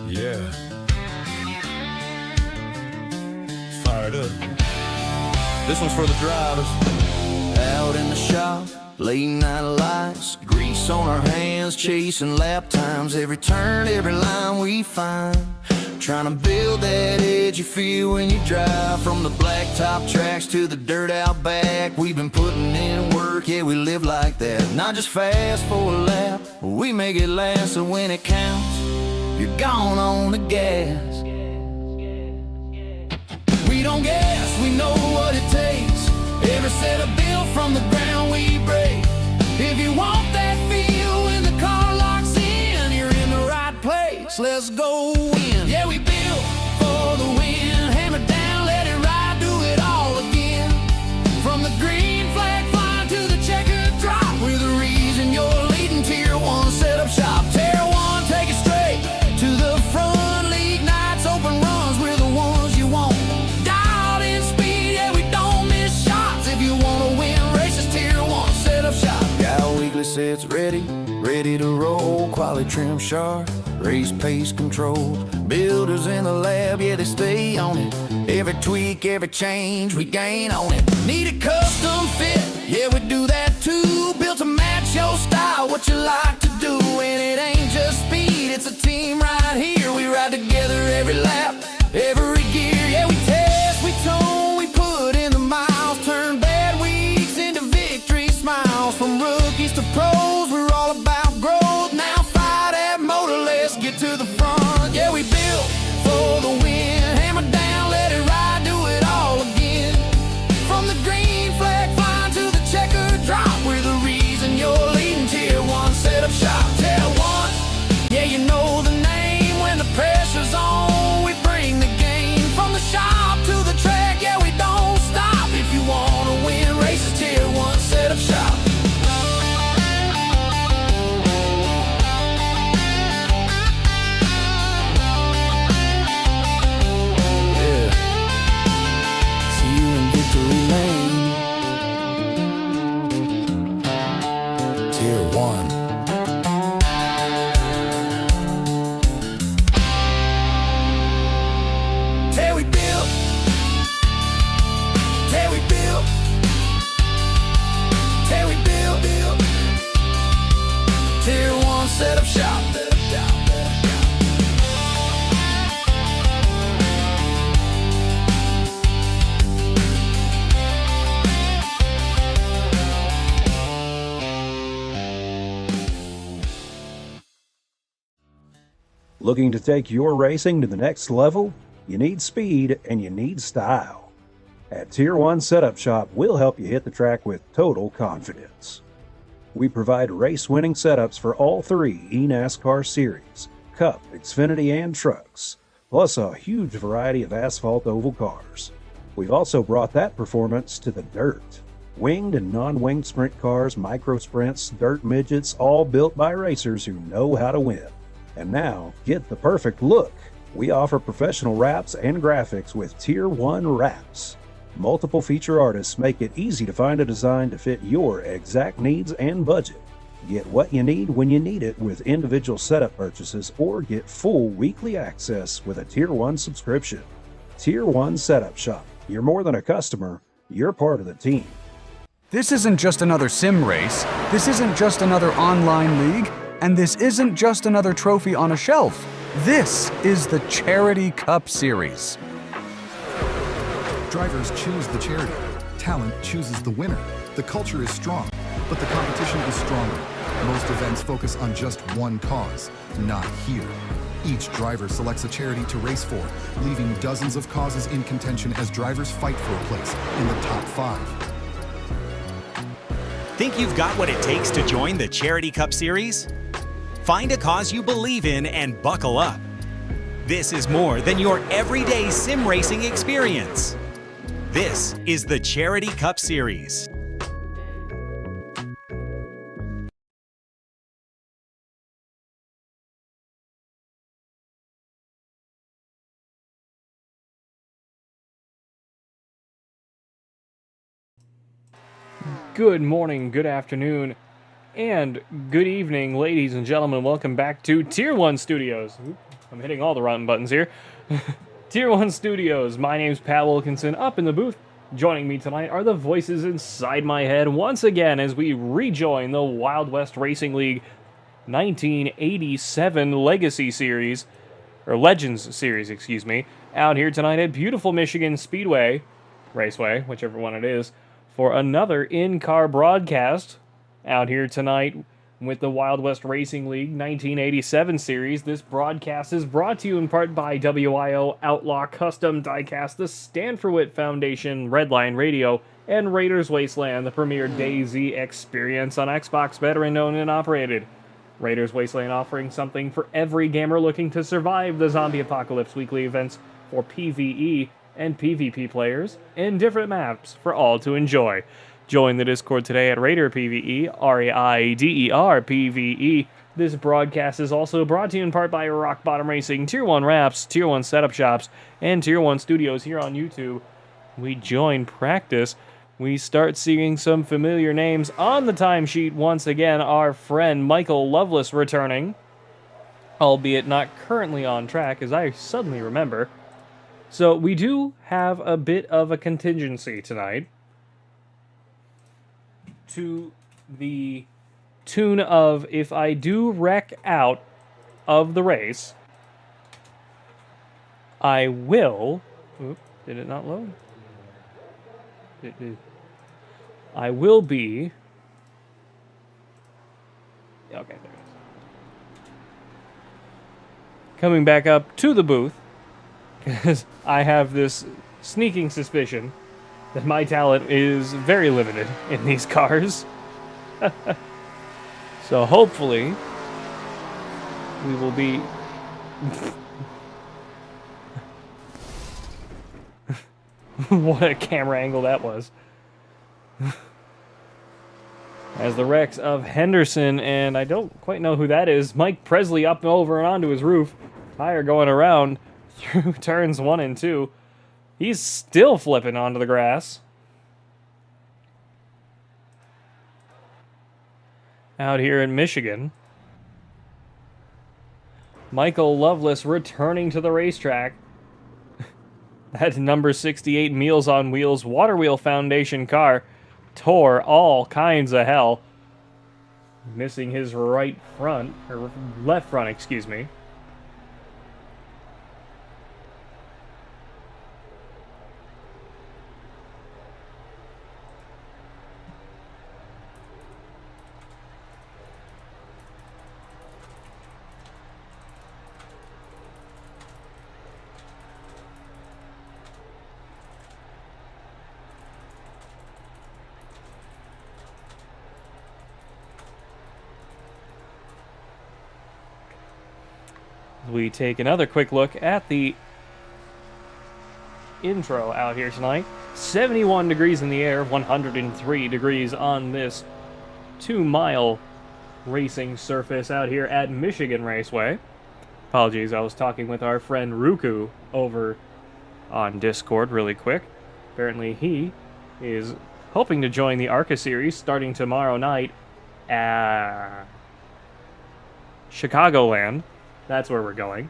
Yeah. Fired up. This one's for the drivers. Out in the shop, late night lights, grease on our hands, chasing lap times. Every turn, every line we find, trying to build that edge you feel when you drive. From the blacktop tracks to the dirt out back, we've been putting in work, yeah, we live like that. Not just fast for a lap, we make it last. So when it counts, you're gone on the gas. We don't guess, we know what it takes. Every set of build from the ground we break. If you want that feel when the car locks in, you're in the right place. Let's go in. Yeah, we built for the win. Hammer down, let it ride, do it all again. From the green flag flying to the checkered drop, we're the reason you're leading Tier 1 setup shop. Tier 1, take it straight to the front. League nights, open runs, we're the ones you want. Dialed in speed, yeah, we don't miss shots. If you want to win races, Tier 1 setup shop. Got weekly sets ready to roll. Quality trim sharp, race pace controlled. Builders in the lab, yeah, they stay on it. Every tweak, every change, we gain on it. Need a custom fit, yeah, we do that too. Built to match your style, what you like to do. And it ain't just speed, it's a team right here. We ride together every lap, every gear. Yeah, we test, we tone, we put in the miles. Turn bad weeks into victory smiles. From rookies to pros, we're all about growth. Now fire that motor, let's get to the front. Yeah, we built for the win. Hammer down, let it ride, do it all again. From the green flag flying to the checkered drop, we're the reason you're leading Tier 1 setup shop. Tier 1, yeah, you know the name. When the pressure's on, we bring the game. From the shop to the track, yeah, we don't stop. If you wanna win races, Tier 1 setup shop. Setup shop. Looking to take your racing to the next level? You need speed and you need style. At Tier 1 Setup Shop, we'll help you hit the track with total confidence. We provide race-winning setups for all three eNASCAR series, Cup, Xfinity, and trucks, plus a huge variety of asphalt oval cars. We've also brought that performance to the dirt. Winged and non-winged sprint cars, micro sprints, dirt midgets, all built by racers who know how to win. And now, get the perfect look. We offer professional wraps and graphics with Tier 1 wraps. Multiple feature artists make it easy to find a design to fit your exact needs and budget. Get what you need when you need it with individual setup purchases, or get full weekly access with a Tier 1 subscription. Tier 1 Setup Shop. You're more than a customer, you're part of the team. This isn't just another sim race, this isn't just another online league, and this isn't just another trophy on a shelf. This is the Charity Cup Series. Drivers choose the charity. Talent chooses the winner. The culture is strong, but the competition is stronger. Most events focus on just one cause, not here. Each driver selects a charity to race for, leaving dozens of causes in contention as drivers fight for a place in the top 5. Think you've got what it takes to join the Charity Cup Series? Find a cause you believe in and buckle up. This is more than your everyday sim racing experience. This is the Charity Cup Series. Good morning, good afternoon, And good evening, ladies and gentlemen. Welcome back to Tier 1 Studios. Oop, I'm hitting all the rotten buttons here. Tier 1 Studios. My name's Pat Wilkinson. Up in the booth, joining me tonight are the voices inside my head once again as we rejoin the Wild West Racing League 1987 Legacy Series, or Legends Series, excuse me, out here tonight at beautiful Michigan Speedway, Raceway, whichever one it is, for another in-car broadcast out here tonight with the Wild West Racing League 1987 series. This broadcast is brought to you in part by WIO, Outlaw Custom Diecast, the Stanford Foundation, Redline Radio, and Raiders Wasteland, the premier DayZ experience on Xbox, veteran owned and operated. Raiders Wasteland offering something for every gamer looking to survive the zombie apocalypse. Weekly events for PvE and PvP players, and different maps for all to enjoy. Join the Discord today at Raider PvE, RAIDER PvE. This broadcast is also brought to you in part by Rock Bottom Racing, Tier 1 Wraps, Tier 1 Setup Shops, and Tier 1 Studios here on YouTube. We join practice. We start seeing some familiar names on the timesheet once again. Our friend Michael Lovelace returning, albeit not currently on track, as I suddenly remember. So we do have a bit of a contingency tonight, to the tune of, if I do wreck out of the race, I will... Oop, did it not load? It did. I will be... Okay, there it is. Coming back up to the booth, because I have this sneaking suspicion that my talent is very limited in these cars. So hopefully we will be... What a camera angle that was. As the wrecks of Henderson, and I don't quite know who that is, Mike Presley up and over and onto his roof. Tire going around through turns 1 and 2. He's still flipping onto the grass. Out here in Michigan. Michael Lovelace returning to the racetrack. That number 68 Meals on Wheels Water Wheel Foundation car tore all kinds of hell. Missing his right front, or left front, excuse me. We take another quick look at the intro out here tonight. 71 degrees in the air, 103 degrees on this 2-mile racing surface out here at Michigan Raceway. Apologies, I was talking with our friend Ruku over on Discord really quick. Apparently he is hoping to join the ARCA series starting tomorrow night at Chicagoland. That's where we're going.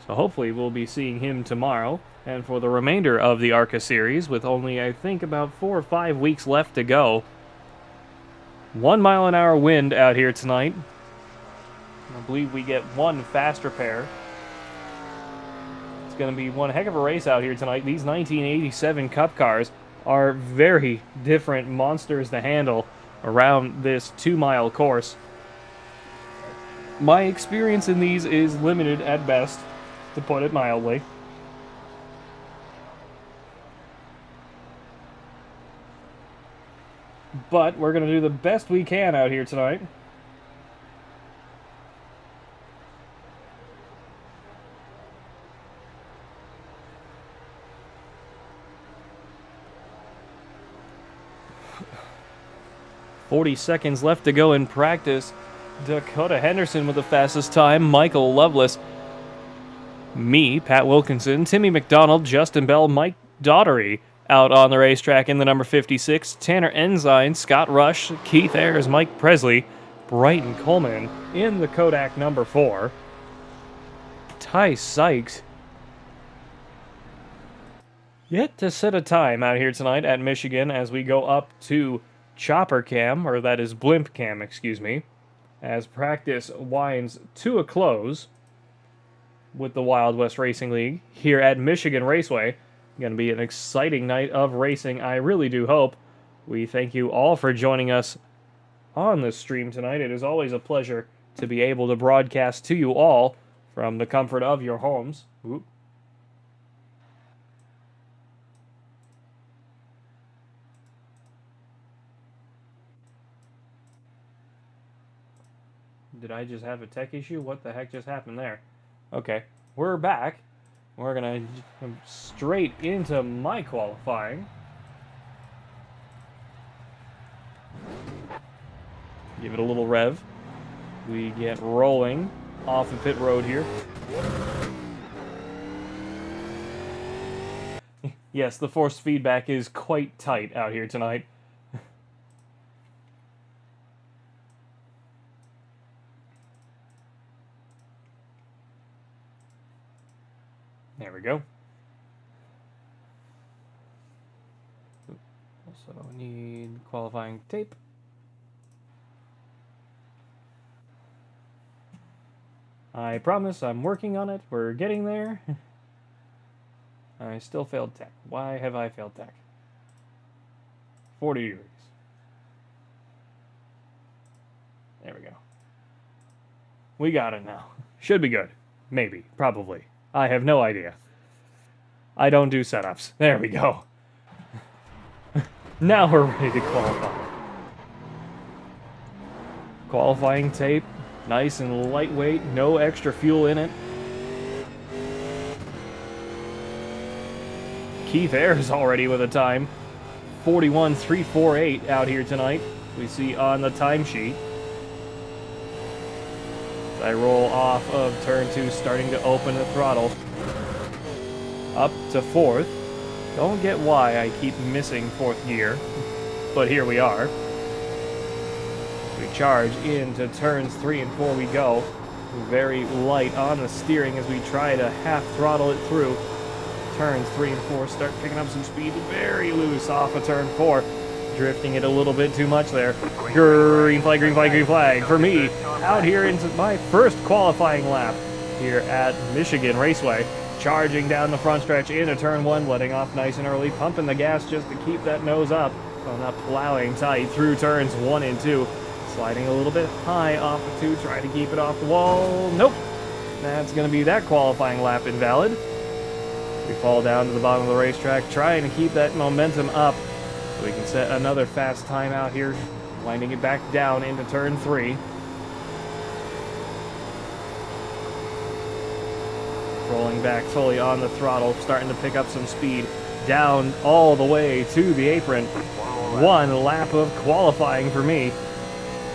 So hopefully we'll be seeing him tomorrow. And for the remainder of the ARCA series, with only, I think, about 4 or 5 weeks left to go. 1 mile an hour wind out here tonight. I believe we get one fast repair. It's going to be one heck of a race out here tonight. These 1987 Cup cars are very different monsters to handle around this 2-mile course. My experience in these is limited at best, to put it mildly. But we're going to do the best we can out here tonight. .40 seconds left to go in practice. Dakota Henderson with the fastest time. Michael Lovelace. Me, Pat Wilkinson, Timmy McDonald, Justin Bell, Mike Daughtery, Out on the racetrack in the number 56, Tanner Ensign, Scott Rush, Keith Ayers, Mike Presley, Brighton Coleman in the Kodak number 4. Ty Sykes yet to set a time out here tonight at Michigan as we go up to Chopper Cam, or that is Blimp Cam, excuse me, as practice winds to a close with the Wild West Racing League here at Michigan Raceway. Going to be an exciting night of racing, I really do hope. We thank you all for joining us on this stream tonight. It is always a pleasure to be able to broadcast to you all from the comfort of your homes. Oop. Did I just have a tech issue? What the heck just happened there? Okay, we're back. We're going to jump straight into my qualifying. Give it a little rev. We get rolling off of pit road here. Yes, the force feedback is quite tight out here tonight. There we go. Also need qualifying tape. I promise I'm working on it. We're getting there. I still failed tech. Why have I failed tech? 40 degrees. There we go. We got it now. Should be good. Maybe. Probably. I have no idea. I don't do setups. There we go. Now we're ready to qualify. Qualifying tape. Nice and lightweight. No extra fuel in it. Keith Ayers already with a time. 41.348 out here tonight. We see on the timesheet. I roll off of turn 2, starting to open the throttle. Up to 4th. Don't get why I keep missing 4th gear, but here we are. We charge into turns 3 and 4 we go. Very light on the steering as we try to half throttle it through. Turns 3 and 4 start picking up some speed. Very loose off of turn 4. Drifting it a little bit too much there. Green flag, green flag, green flag for me. Out here into my first qualifying lap here at Michigan Raceway. Charging down the front stretch into turn 1, letting off nice and early. Pumping the gas just to keep that nose up. So not plowing tight through turns 1 and 2. Sliding a little bit high off of 2, trying to keep it off the wall. Nope. That's going to be that qualifying lap invalid. We fall down to the bottom of the racetrack, trying to keep that momentum up. So we can set another fast time out here, winding it back down into turn 3. Rolling back fully on the throttle, starting to pick up some speed. Down all the way to the apron. 1 lap of qualifying for me.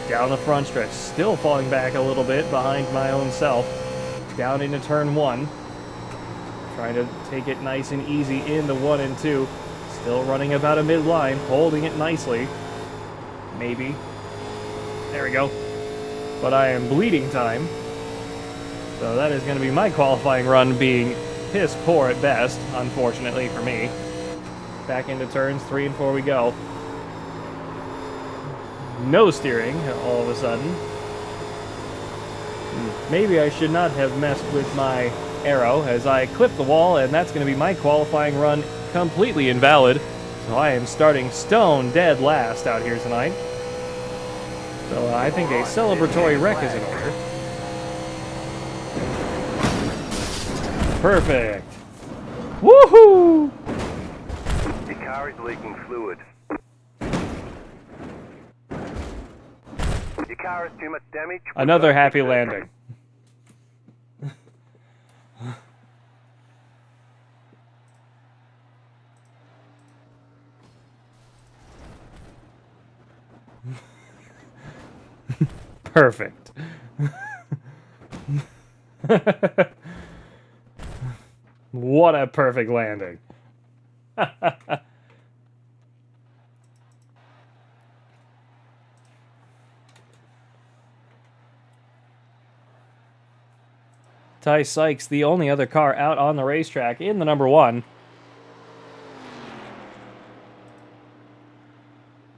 Down the front stretch, still falling back a little bit behind my own self. Down into turn 1. Trying to take it nice and easy into 1 and 2. Still running about a midline, holding it nicely. Maybe. There we go. But I am bleeding time. So that is going to be my qualifying run being piss poor at best, unfortunately for me. Back into turns 3 and 4 we go. No steering all of a sudden. Maybe I should not have messed with my arrow as I clip the wall, and that's going to be my qualifying run completely invalid. So I am starting stone dead last out here tonight. So I think a celebratory wreck is in order. Perfect. Woohoo! Your car is leaking fluid. Your car has too much damage. Another happy landing. Perfect. What a perfect landing. Ty Sykes, the only other car out on the racetrack in the number 1.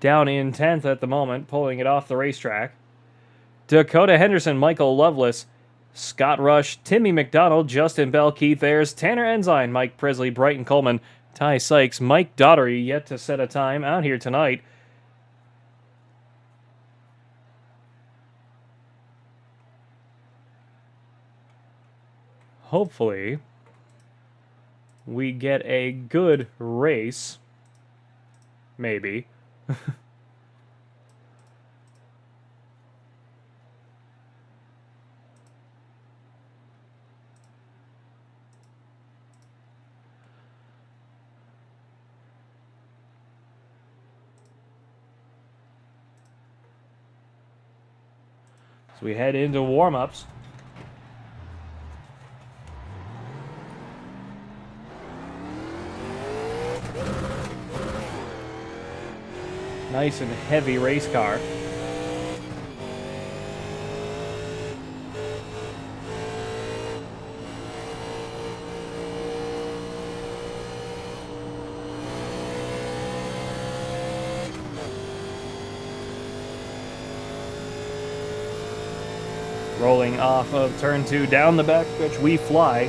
Down in 10th at the moment, pulling it off the racetrack. Dakota Henderson, Michael Loveless, Scott Rush, Timmy McDonald, Justin Bell, Keith Ayers, Tanner Ensign, Mike Presley, Brighton Coleman, Ty Sykes, Mike Daughtery yet to set a time out here tonight. Hopefully, we get a good race. Maybe. So we head into warm-ups. Nice and heavy race car. Rolling off of turn 2, down the backstretch, we fly.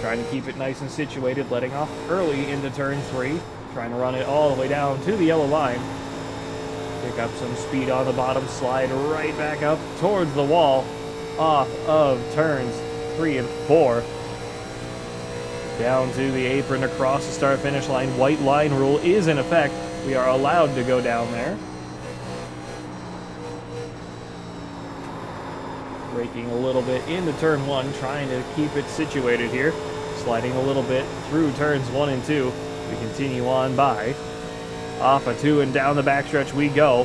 Trying to keep it nice and situated, letting off early into turn 3. Trying to run it all the way down to the yellow line. Pick up some speed on the bottom, slide right back up towards the wall. Off of turns 3 and 4. Down to the apron, across the start-finish line. White line rule is in effect. We are allowed to go down there. Braking a little bit into turn 1, trying to keep it situated here. Sliding a little bit through turns 1 and 2. We continue on by. Off a 2 and down the backstretch we go.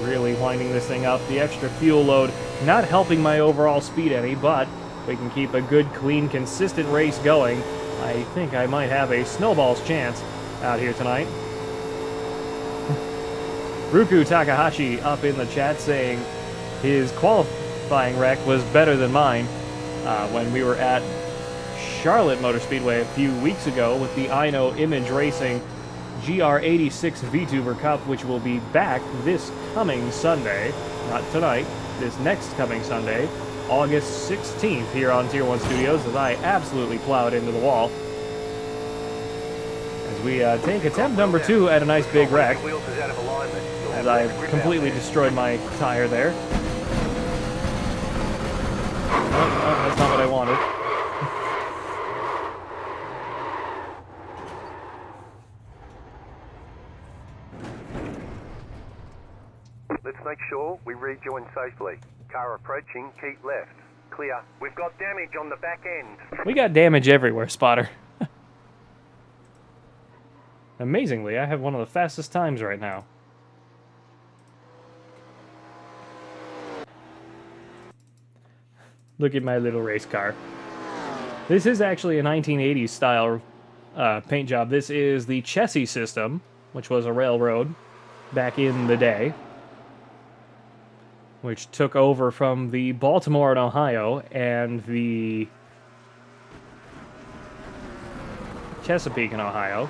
Really winding this thing up. The extra fuel load not helping my overall speed any, but we can keep a good, clean, consistent race going. I think I might have a snowball's chance out here tonight. Ruku Takahashi up in the chat saying his qualifying wreck was better than mine when we were at Charlotte Motor Speedway a few weeks ago with the Ino Image Racing GR86 VTuber Cup, which will be back this coming Sunday, not tonight, this next coming Sunday, August 16th here on Tier 1 Studios, as I absolutely plowed into the wall. As we take attempt number 2 at a nice big wreck, as I completely destroyed my tire there. Oh, that's not what I wanted. Let's make sure we rejoin safely. Car approaching, keep left. Clear. We've got damage on the back end. We got damage everywhere, Spotter. Amazingly, I have one of the fastest times right now. Look at my little race car. This is actually a 1980s style paint job. This is the Chessie system, which was a railroad back in the day, which took over from the Baltimore and Ohio and the Chesapeake in Ohio.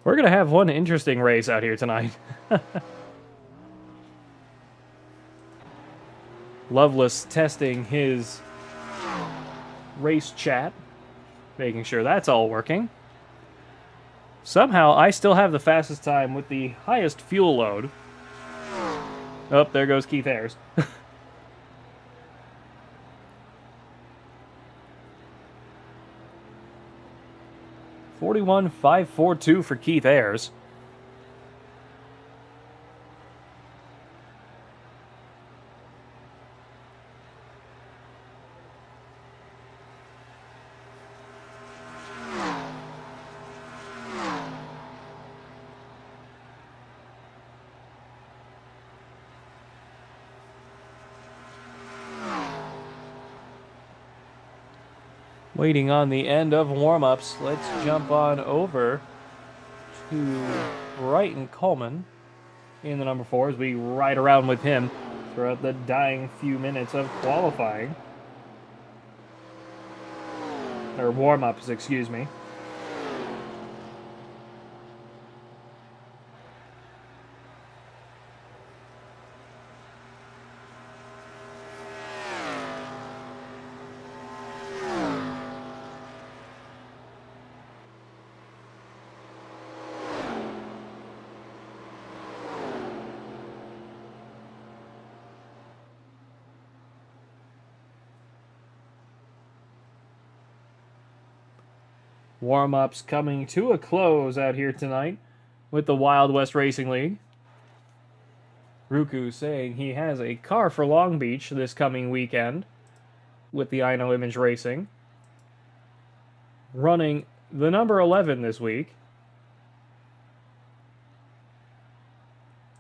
We're going to have one interesting race out here tonight. Loveless testing his race chat, making sure that's all working. Somehow, I still have the fastest time with the highest fuel load. Oh, there goes Keith Ayers. 41.542 for Keith Ayers. Waiting on the end of warm-ups, let's jump on over to Brighton Coleman in the number 4 as we ride around with him throughout the dying few minutes of qualifying. Or warm-ups, excuse me. Warm-ups coming to a close out here tonight with the Wild West Racing League. Ruku saying he has a car for Long Beach this coming weekend with the I Know Image Racing. Running the number 11 this week.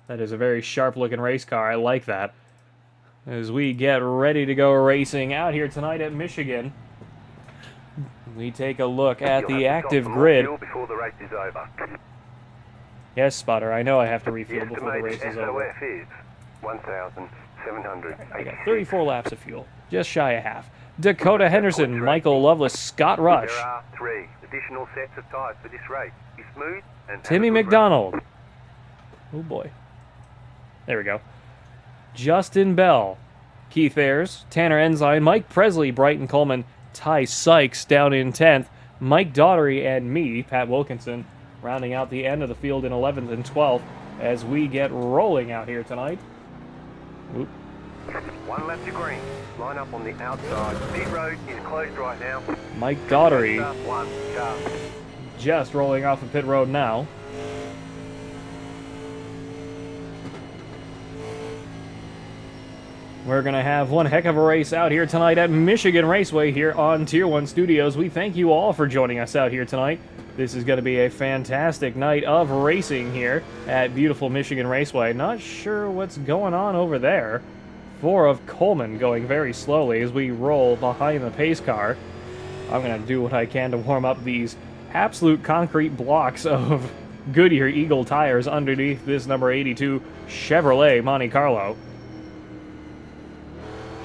That is a very sharp-looking race car. I like that. As we get ready to go racing out here tonight at Michigan, we take a look at the active grid. Before the race is over. Yes, Spotter, I know I have to refuel The before the race is estimated over. SOF is 1,700. I got 34 laps of fuel, just shy of half. Dakota Henderson, Michael Lovelace, Scott Rush, There are 3 additional sets of tyres for this race. Be smooth and have Timmy a good McDonald. Oh boy. There we go. Justin Bell, Keith Ayers, Tanner Ensign, Mike Presley, Brighton Coleman, Ty Sykes down in 10th, Mike Daughtery, and me, Pat Wilkinson, rounding out the end of the field in 11th and 12th as we get rolling out here tonight. Oop. 1 lap to green. Line up on the outside. Pit road is closed right now. Mike Daughtery Start 1 car. just rolling off the pit road now. We're going to have one heck of a race out here tonight at Michigan Raceway here on Tier 1 Studios. We thank you all for joining us out here tonight. This is going to be a fantastic night of racing here at beautiful Michigan Raceway. Not sure what's going on over there. 4 of Coleman going very slowly as we roll behind the pace car. I'm going to do what I can to warm up these absolute concrete blocks of Goodyear Eagle tires underneath this number 82 Chevrolet Monte Carlo.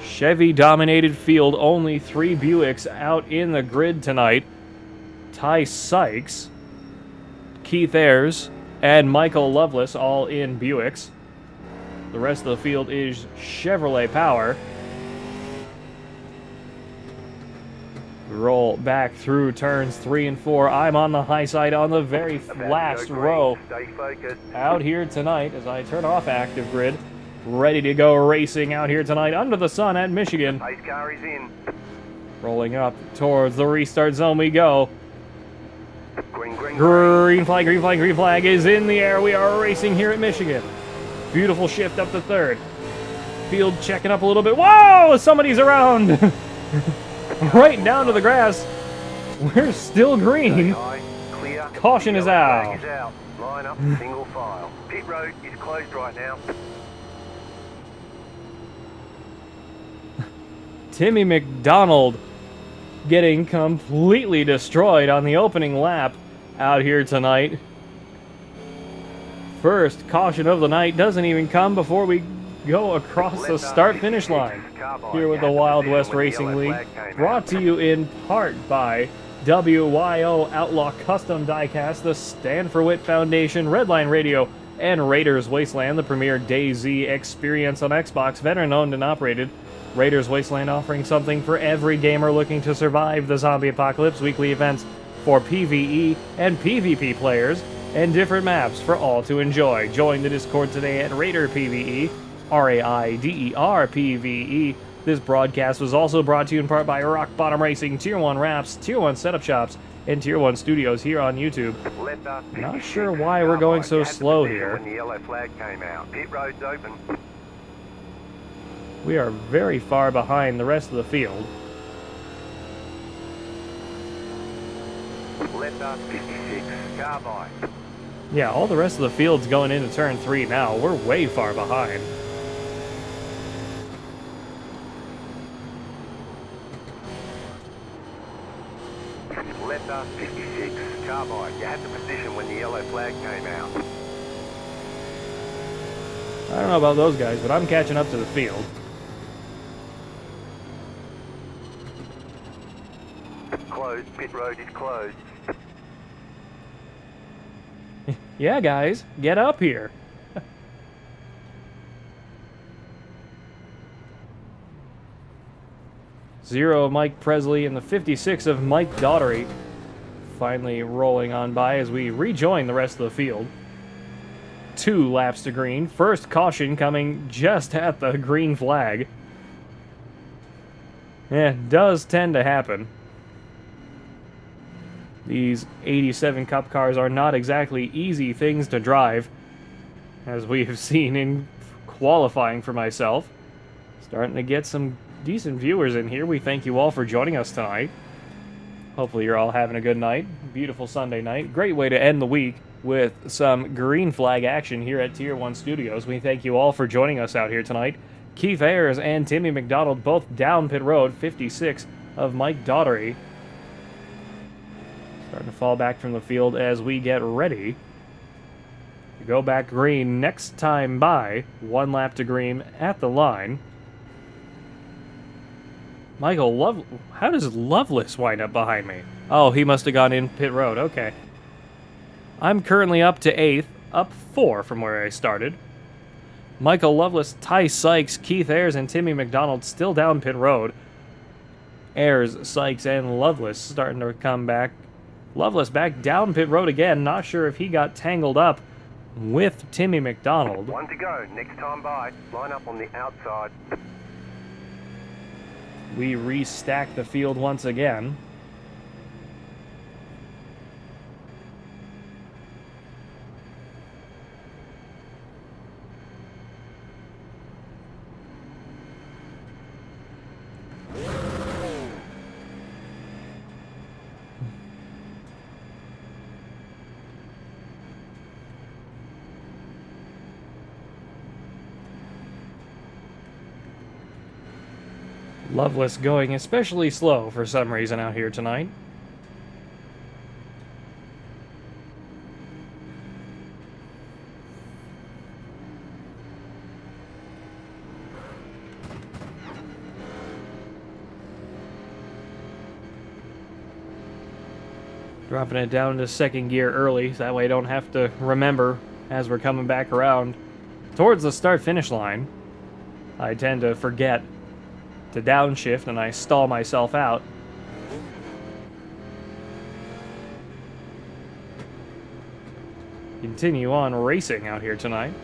Chevy-dominated field, only 3 Buicks out in the grid tonight. Ty Sykes, Keith Ayers, and Michael Lovelace all in Buicks. The rest of the field is Chevrolet power. Roll back through turns 3 and 4. I'm on the high side on the very last row Stay focused. out here tonight as I turn off active grid. Ready to go racing out here tonight under the sun at Michigan. Pace car is in. Rolling up towards the restart zone we go. Green, green, Green flag, green flag, green flag is in the air. We are racing here at Michigan. Beautiful shift up to 3rd. Field checking up a little bit. Whoa! Somebody's around. Right down to the grass. We're still green. High, clear. Caution is Yellow out. flag is out. Line up single file. Pit road is closed right now. Timmy McDonald getting completely destroyed on the opening lap out here tonight. First caution of the night doesn't even come before we go across the start-finish line here with the Wild West Racing League. Brought to you in part by WYO Outlaw Custom Diecast, the Stand for Wit Foundation, Redline Radio, and Raiders Wasteland, the premier DayZ experience on Xbox, veteran-owned and operated. Raiders Wasteland offering something for every gamer looking to survive the zombie apocalypse. Weekly events for PvE and PvP players, and different maps for all to enjoy. Join the Discord today at Raider PvE, RAIDER PvE. This broadcast was also brought to you in part by Rock Bottom Racing, Tier 1 Wraps, Tier 1 Setup Shops, and Tier 1 Studios here on YouTube. Not sure why we're going so slow here. When the yellow flag came out. Pit road's open. We are very far behind the rest of the field. Left up 56. Car by. Yeah, all the rest of the field's going into turn 3 now. We're way far behind. Letter 56, Carbide. You had the position when the yellow flag came out. I don't know about those guys, but I'm catching up to the field. Closed. Pit road is closed. Yeah, guys, get up here. Zero of Mike Presley and the 56 of Mike Daughtery finally rolling on by as we rejoin the rest of the field. 2 laps to green. First caution coming just at the green flag. Yeah, it does tend to happen. These 87 Cup cars are not exactly easy things to drive, as we have seen in qualifying for myself. Starting to get some decent viewers in here. We thank you all for joining us tonight. Hopefully you're all having a good night. Beautiful Sunday night. Great way to end the week with some green flag action here at Tier 1 Studios. We thank you all for joining us out here tonight. Keith Ayers and Timmy McDonald both down pit road. 56 of Mike Daughtery starting to fall back from the field as we get ready to go back green next time by. 1 lap to green at the line. Michael how does Loveless wind up behind me? Oh, he must have gone in pit road. Okay. I'm currently up to 8th, up 4 from where I started. Michael Loveless, Ty Sykes, Keith Ayers, and Timmy McDonald still down pit road. Ayers, Sykes, and Loveless starting to come back. Loveless back down pit road again. Not sure if he got tangled up with Timmy McDonald. 1 to go. Next time by. Line up on the outside. We restack the field once again. Loveless going especially slow for some reason out here tonight. Dropping it down to 2nd gear early, so that way I don't have to remember as we're coming back around towards the start-finish line. I tend to forget to downshift and I stall myself out. Continue on racing out here tonight.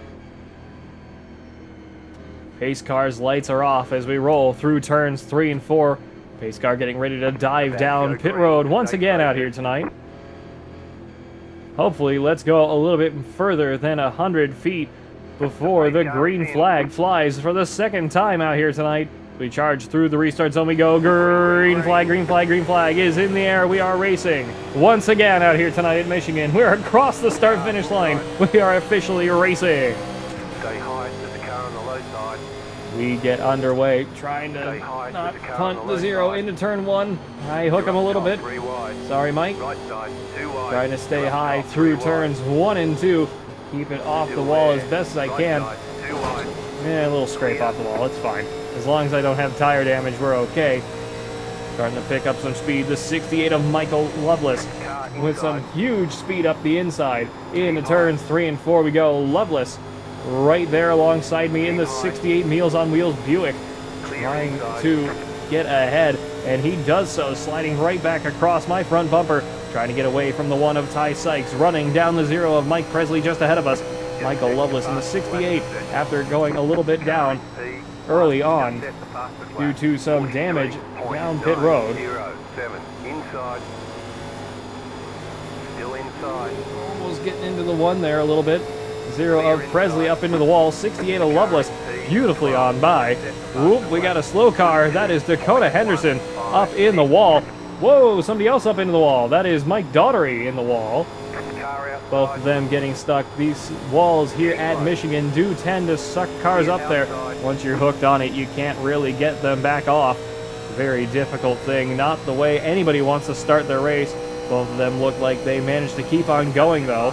Pace car's lights are off as we roll through turns 3 and 4. Pace car getting ready to dive down pit road once again out here tonight. Hopefully, let's go a little bit further than 100 feet before the green flag flies for the 2nd time out here tonight. We charge through the restart zone. We go green flag, green flag, green flag is in the air. We are racing once again out here tonight at Michigan. We're across the start-finish line. We are officially racing. Stay high. There's a car on the low side. We get underway, trying to not punt the 0 into turn 1. I hook him a little bit. 3 wide. Sorry, Mike. Right side, 2 wide. Trying to stay Left high side, through 3 turns wide. 1 and 2. Keep it off the wall as best as I Right can. side, 2 wide. Yeah, a little scrape off the wall. It's fine. As long as I don't have tire damage, we're okay. Starting to pick up some speed. The 68 of Michael Loveless Car with some inside. huge speed up the inside. Into turns 3 and 4 we go. Loveless right there alongside me in the 68 Meals on Wheels Buick, trying to get ahead, and he does so, sliding right back across my front bumper, trying to get away from the 1 of Ty Sykes, running down the 0 of Mike Presley just ahead of us. Michael Loveless in the 68 after going a little bit down early on due to some damage down pit road. 07. Inside. Still inside. Almost getting into the 1 there a little bit. 0 of Presley up into the wall. 68 of Loveless beautifully on by. Whoop, we got a slow car. That is Dakota Henderson up in the wall. Whoa, somebody else up into the wall. That is Mike Daughtery in the wall. Car outside. Both of them getting stuck. These walls here at Michigan do tend to suck cars up there. Once you're hooked on it, you can't really get them back off. very difficult thing. Not the way anybody wants to start their race. Both of them look like they managed to keep on going, though.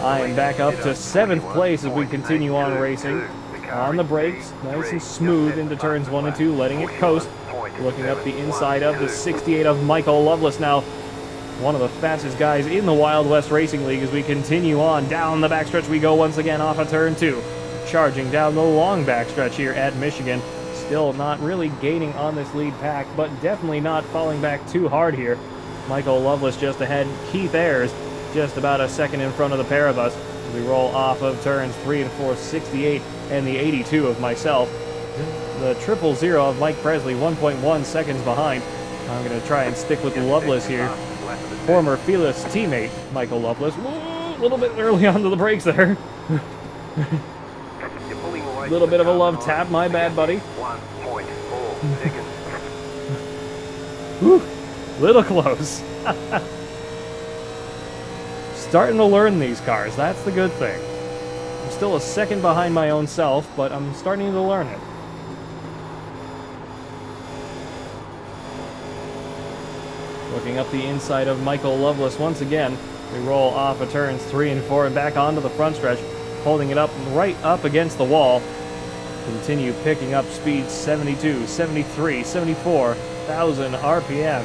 I am back up to 7th place as we continue on racing. On the brakes, nice and smooth into turns 1 and 2, letting it coast. Looking up the inside of the 68 of Michael Loveless now. One of the fastest guys in the Wild West Racing League as we continue on. Down the backstretch we go once again off of turn 2. Charging down the long backstretch here at Michigan. Still not really gaining on this lead pack, but definitely not falling back too hard here. Michael Loveless just ahead. Keith Ayers just about a second in front of the pair of us. We roll off of turns 3 and 4, 68 and the 82 of myself. The 000 of Mike Presley, 1.1 seconds behind. I'm going to try and stick with Loveless here. Former Fearless teammate Michael Loveless. Whoa, a little bit early onto the brakes there. A little bit of a love tap, my bad, buddy. 1.4 seconds. Whew, little close. Starting to learn these cars, that's the good thing. I'm still a second behind my own self, but I'm starting to learn it. Looking up the inside of Michael Loveless once again. We roll off of turns 3 and 4 and back onto the front stretch, holding it up right up against the wall. Continue picking up speed 72, 73, 74, 1,000 RPM,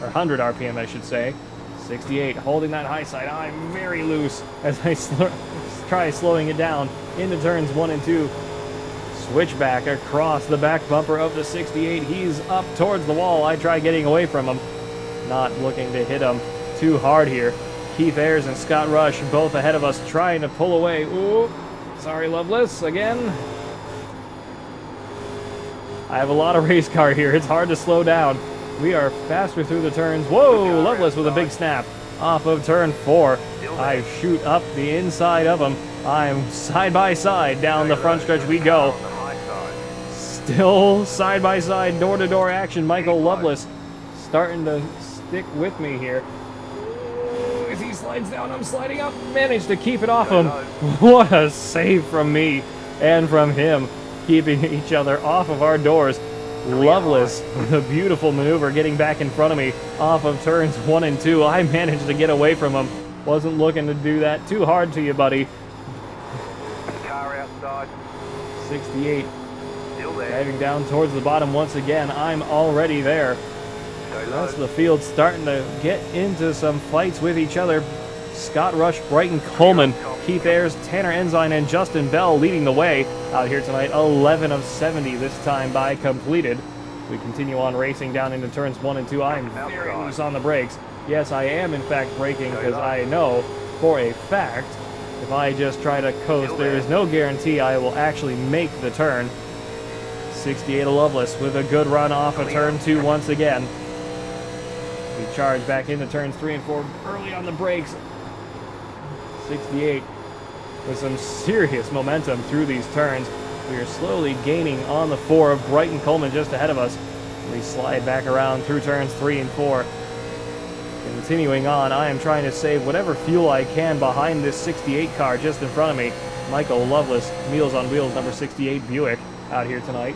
or 100 RPM I should say. 68, holding that high side. I'm very loose as I try slowing it down into turns 1 and 2. Switchback across the back bumper of the 68. He's up towards the wall. I try getting away from him. Not looking to hit him too hard here. Keith Ayers and Scott Rush both ahead of us trying to pull away. Ooh, sorry Loveless, again. I have a lot of race car here. It's hard to slow down. We are faster through the turns. Whoa, Loveless with a big snap off of turn 4. I shoot up the inside of him. I'm side by side down the front stretch we go. Still side by side, door to door action. Michael Loveless starting to stick with me here. As he slides down, I'm sliding up. Managed to keep it off him. What a save from me and from him, keeping each other off of our doors. Loveless with a beautiful maneuver getting back in front of me off of turns 1 and 2. I managed to get away from him. Wasn't looking to do that too hard to you, buddy. Car outside. 68. Still there. Driving down towards the bottom once again. I'm already there. The rest of the field starting to get into some fights with each other. Scott Rush, Brighton Coleman, Keith Ayers, Tanner Ensign, and Justin Bell leading the way out here tonight. 11 of 70 this time by completed. We continue on racing down into turns 1 and 2. I'm very loose on the brakes. Yes, I am in fact braking because I know for a fact if I just try to coast, there is no guarantee I will actually make the turn. 68 of Loveless with a good run off of turn 2 once again. We charge back into turns 3 and 4 early on the brakes. 68 with some serious momentum through these turns. We are slowly gaining on the 4 of Brighton Coleman just ahead of us. We slide back around through turns 3 and 4. Continuing on, I am trying to save whatever fuel I can behind this 68 car just in front of me. Michael Loveless, Meals on Wheels, number 68 Buick, out here tonight.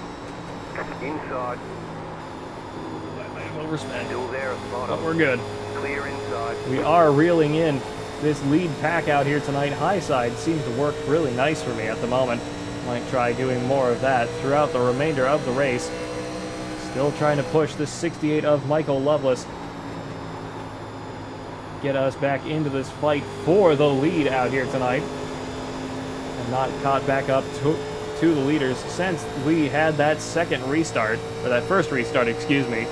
Inside. I am overspent, Still there at the but bottom. we're good. Clear inside. We are reeling in this lead pack out here tonight. High side seems to work really nice for me at the moment. Might try doing more of that throughout the remainder of the race. Still trying to push this 68 of Michael Loveless. Get us back into this fight for the lead out here tonight. And not caught back up to the leaders since we had that second restart, or that first restart, excuse me.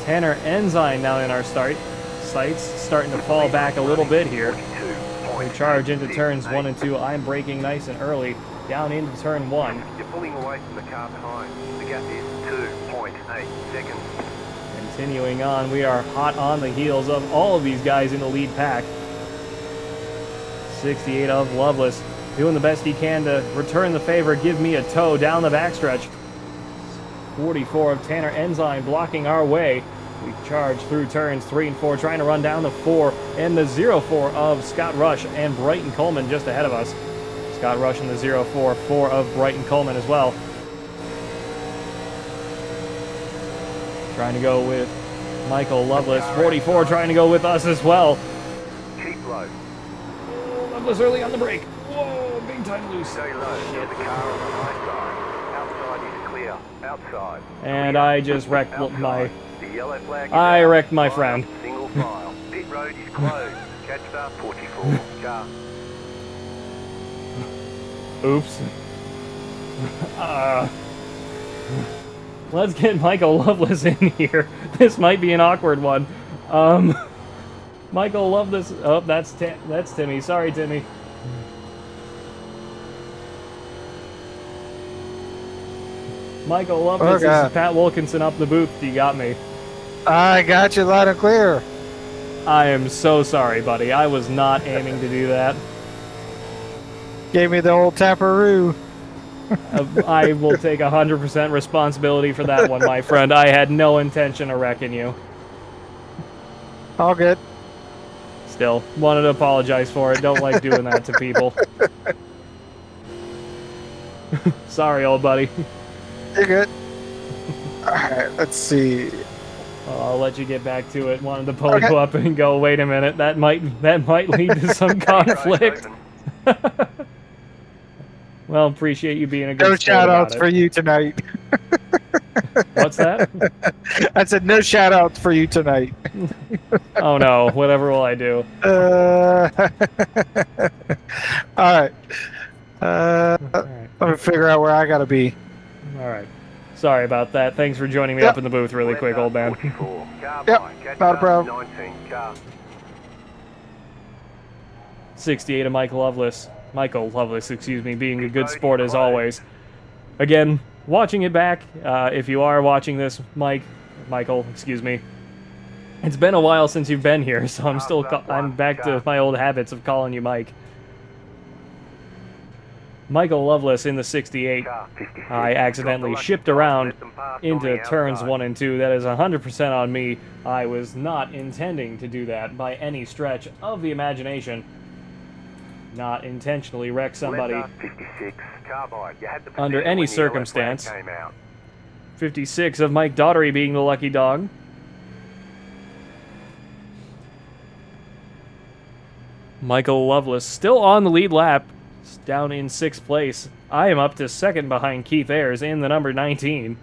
Tanner Ensign now in our sights, starting to fall back a little bit here. We charge into turns 1 and 2. I'm braking nice and early down into turn 1. You're pulling away from the car behind. The gap is 2.8 seconds. Continuing on, we are hot on the heels of all of these guys in the lead pack. 68 of Loveless doing the best he can to return the favor, give me a tow down the backstretch. 44 of Tanner Ensign blocking our way. We charge through turns 3 and 4, trying to run down the 4, and the 04 of Scott Rush and Brighton Coleman just ahead of us. Scott Rush and the 04, 4 of Brighton Coleman as well. trying to go with Michael Loveless. 44 trying to go with us as well. Keep low. Oh, Loveless early on the break. Whoa, big time loose. Stay low. Get the car on the right side. Outside is clear. Outside. And Clear. I just wrecked Outside. my... The yellow flag is I out. wrecked my File, friend. Single file. Pit road is closed. Catch start 44. Car. Oops. Let's get Michael Loveless in here. This might be an awkward one. Michael Loveless. Oh, that's Timmy. Sorry, Timmy. Michael Loveless. Okay. This is Pat Wilkinson up the booth. You got me. I got you loud and clear. I am so sorry, buddy. I was not aiming to do that. Gave me the old taparoo. I will take 100% responsibility for that one, my friend. I had no intention of wrecking you. All good. Still, wanted to apologize for it. Don't like doing that to people. Sorry, old buddy. You're good. Alright, let's see. I'll let you get back to it. Wanted to pull you up and go, wait a minute, that might lead to some conflict. Well, appreciate you being a good No sport shout about outs it. for you tonight. What's that? I said no shout outs for you tonight. Oh no, whatever will I do? Alright. Let me figure out where I gotta be. Alright. Sorry about that. Thanks for joining me Yep. up in the booth really quick, old man. 44. Car Yep, by. Catch not a start problem. 19. Car. 68 of Michael Loveless, excuse me, being a good sport as always. Again, watching it back, if you are watching this, Michael, excuse me, it's been a while since you've been here, so I'm back to my old habits of calling you Mike. Michael Loveless in the 68. Car 56. I accidentally Drop the shipped lucky around let them pass on into the turns outside. 1 and 2. That is 100% on me. I was not intending to do that by any stretch of the imagination. Not intentionally wreck somebody. Left 56. Car by. You had the Under position any when the yellow flag circumstance. came out. 56 of Mike Daughtery being the lucky dog. Michael Loveless still on the lead lap, down in 6th place. I am up to 2nd behind Keith Ayers in the number 19.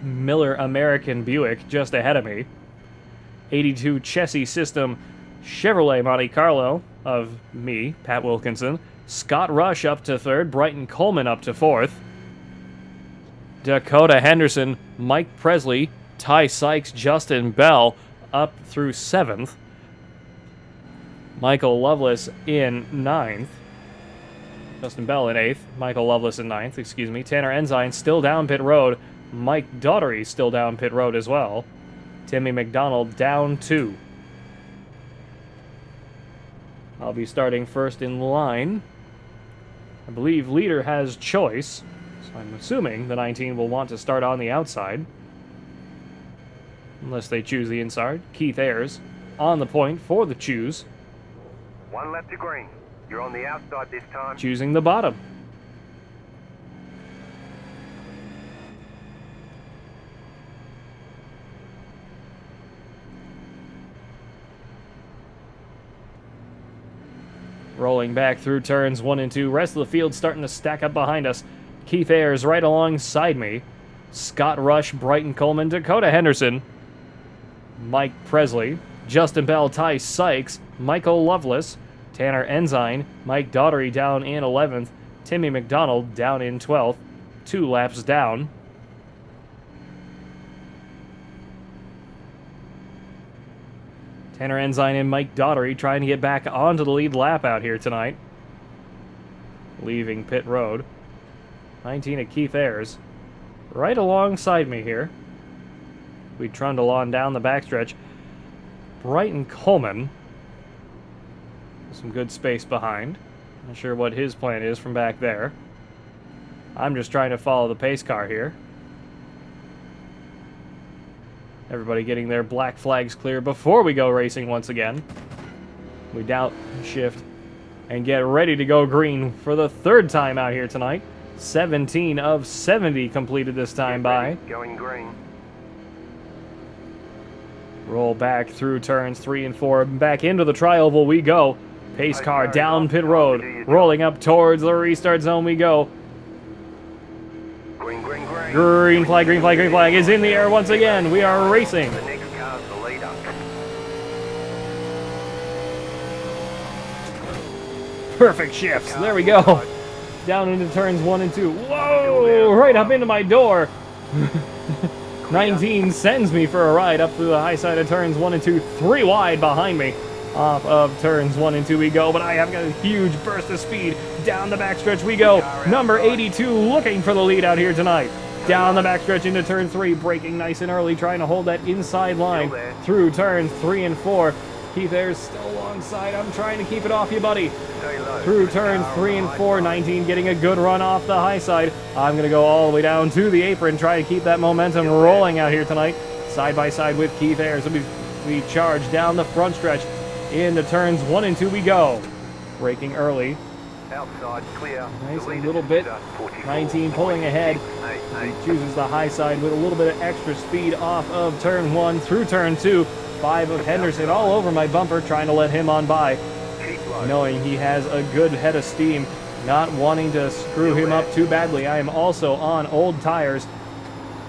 Miller American Buick just ahead of me. 82 Chessie System Chevrolet Monte Carlo of me, Pat Wilkinson. Scott Rush up to 3rd. Brighton Coleman up to 4th. Dakota Henderson, Mike Presley, Ty Sykes, Justin Bell up through 7th. Michael Loveless in 9th. Justin Bell in 8th. Michael Loveless in 9th, excuse me. Tanner Ensign still down pit road. Mike Daughtery still down pit road as well. Timmy McDonald down 2. I'll be starting first in line. I believe leader has choice, so I'm assuming the 19 will want to start on the outside. Unless they choose the inside. Keith Ayers on the point for the choose. 1 left to green. You're on the outside this time. Choosing the bottom. Rolling back through turns 1 and 2. Rest of the field starting to stack up behind us. Keith Ayers right alongside me. Scott Rush, Brighton Coleman, Dakota Henderson, Mike Presley, Justin Bell, Ty Sykes, Michael Loveless, Tanner Ensign, Mike Daughtery down in 11th, Timmy McDonald down in 12th, 2 laps down. Tanner Ensign and Mike Daughtery trying to get back onto the lead lap out here tonight. Leaving pit road. 19 of Keith Ayers right alongside me here. We trundle on down the backstretch. Brighton Coleman. Some good space behind. Not sure what his plan is from back there. I'm just trying to follow the pace car here. Everybody getting their black flags clear before we go racing once again. We downshift and get ready to go green for the 3rd time out here tonight. 17 of 70 completed this time by. Going green. Roll back through turns 3 and 4. Back into the tri-oval we go. Pace car down pit road. Rolling up towards the restart zone we go. Green, green, green. Green flag, green flag, green flag is in the air once again. We are racing. The next car's the leader. Perfect shifts. There we go. Down into turns 1 and 2. Whoa! Right up into my door. 19 sends me for a ride up through the high side of turns 1 and 2. 3 wide behind me. Off of turns 1 and 2 we go, but I have got a huge burst of speed. Down the backstretch we go. Number 82 looking for the lead out here tonight. Down the backstretch into turn 3, braking nice and early, trying to hold that inside line through turns 3 and 4. Keith Ayres still alongside. I'm trying to keep it off you, buddy. Through turns 3 and 4, 19 getting a good run off the high side. I'm going to go all the way down to the apron, try to keep that momentum rolling out here tonight. Side by side with Keith Ayres. We charge down the front stretch. Into turns 1 and 2 we go. Braking early. Outside, clear. Nice The a leader little is bit. Mr. 44. 19 pulling ahead. He chooses the high side with a little bit of extra speed off of turn 1 through turn 2. 5 of Henderson all over my bumper, trying to let him on by. Keep low. Knowing he has a good head of steam, not wanting to screw him up too badly. I am also on old tires.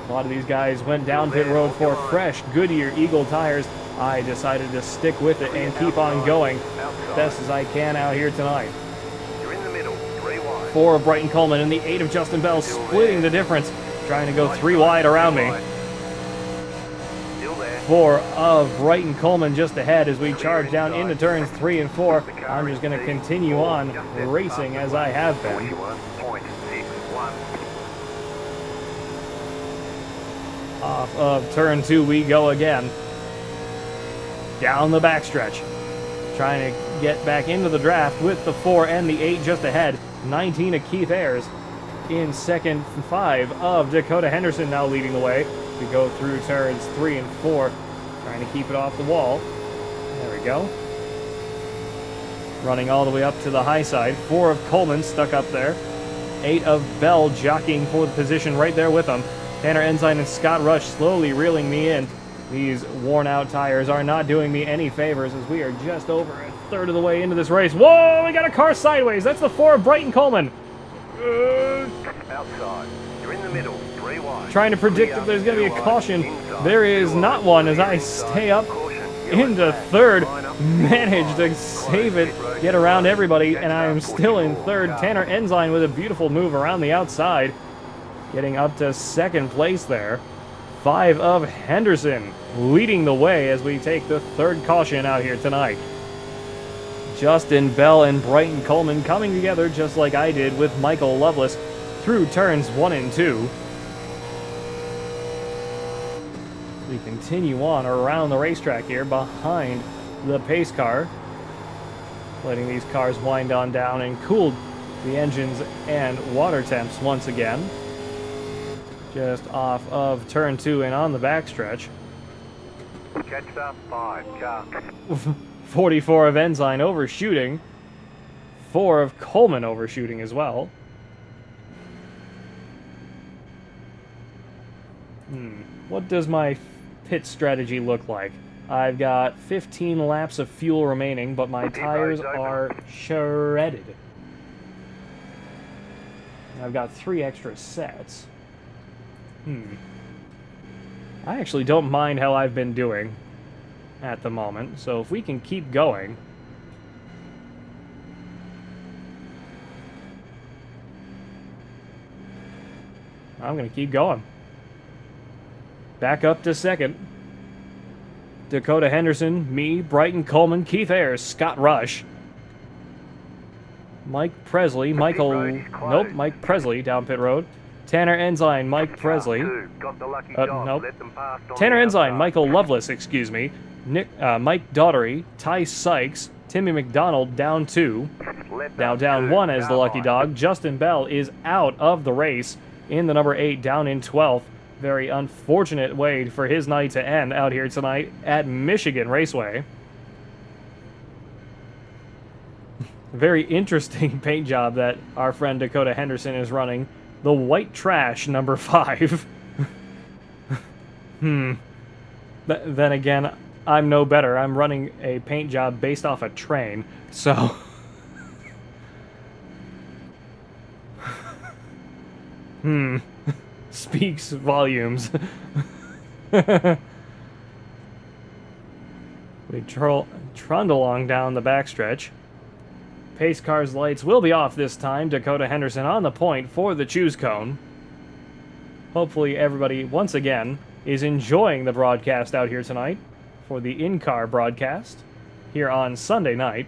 A lot of these guys went down pit road for fresh Goodyear Eagle tires. I decided to stick with it and keep on going best as I can out here tonight. You're in the middle. 3 wide. 4 of Brighton Coleman and the 8 of Justin Bell splitting the difference, trying to go 3 wide around me. Still there. 4 of Brighton Coleman just ahead as we charge down into turns 3 and 4. I'm just going to continue on racing as I have been. 41.61. Off of turn 2 we go again. Down the backstretch. Trying to get back into the draft with the 4 and the 8 just ahead. 19 of Keith Ayres in second. 5 of Dakota Henderson now leading the way. We go through turns 3 and 4. Trying to keep it off the wall. There we go. Running all the way up to the high side. 4 of Coleman stuck up there. 8 of Bell jockeying for the position right there with them. Tanner Ensign and Scott Rush slowly reeling me in. These worn-out tires are not doing me any favors as we are just over a third of the way into this race. Whoa, we got a car sideways. That's the 4 of Brighton Coleman. Outside. You're in the middle. 3 wide. Trying to predict if there's going to be a caution. There is not one as I stay up into third. Managed to save it, get around everybody, and I am still in third. Tanner Ensign with a beautiful move around the outside, getting up to second place there. 5 of Henderson leading the way as we take the third caution out here tonight. Justin Bell and Brighton Coleman coming together just like I did with Michael Loveless through turns 1 and 2. We continue on around the racetrack here behind the pace car, letting these cars wind on down and cool the engines and water temps once again. Just off of turn 2 and on the backstretch. Catch up. 5 car. 44 of Ensign overshooting. 4 of Coleman overshooting as well. What does my pit strategy look like? I've got 15 laps of fuel remaining, but my tires are shredded. I've got 3 extra sets. I actually don't mind how I've been doing at the moment, so if we can keep going. I'm going to keep going. Back up to second. Dakota Henderson, me, Brighton Coleman, Keith Ayres, Scott Rush. Mike Presley, Mike Presley down pit road. Tanner Ensign, Mike Presley. Nope. Tanner Ensign, Michael Loveless, excuse me. Mike Daughtery, Ty Sykes, Timmy McDonald down 2. Now down 1 as the lucky dog. Justin Bell is out of the race in the number 8, down in 12th. Very unfortunate way for his night to end out here tonight at Michigan Raceway. Very interesting paint job that our friend Dakota Henderson is running. The White Trash number 5. Then again, I'm no better. I'm running a paint job based off a train, so... Speaks volumes. We trundle along down the backstretch. Pace car's lights will be off this time. Dakota Henderson on the point for the choose cone. Hopefully everybody, once again, is enjoying the broadcast out here tonight for the in-car broadcast here on Sunday night.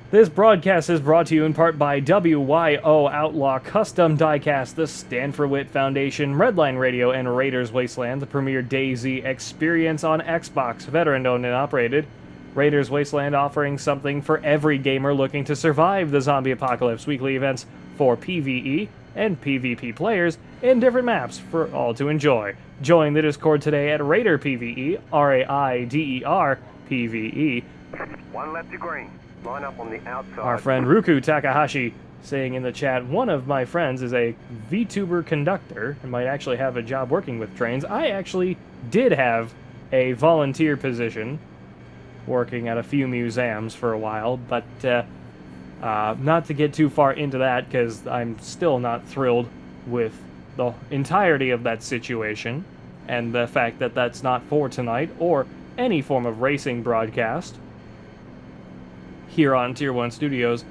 This broadcast is brought to you in part by WYO Outlaw Custom Diecast, the Stanford Witt Foundation, Redline Radio, and Raiders Wasteland, the premier DayZ experience on Xbox, veteran-owned and operated. Raiders Wasteland offering something for every gamer looking to survive the zombie apocalypse. Weekly events for PvE and PvP players in different maps for all to enjoy. Join the Discord today at Raider PvE, RAIDER PvE. One left to green. Line up on the outside. Our friend Ruku Takahashi saying in the chat, one of my friends is a VTuber conductor and might actually have a job working with trains. I actually did have a volunteer position working at a few museums for a while, but not to get too far into that because I'm still not thrilled with the entirety of that situation and the fact that that's not for tonight or any form of racing broadcast here on Tier 1 Studios.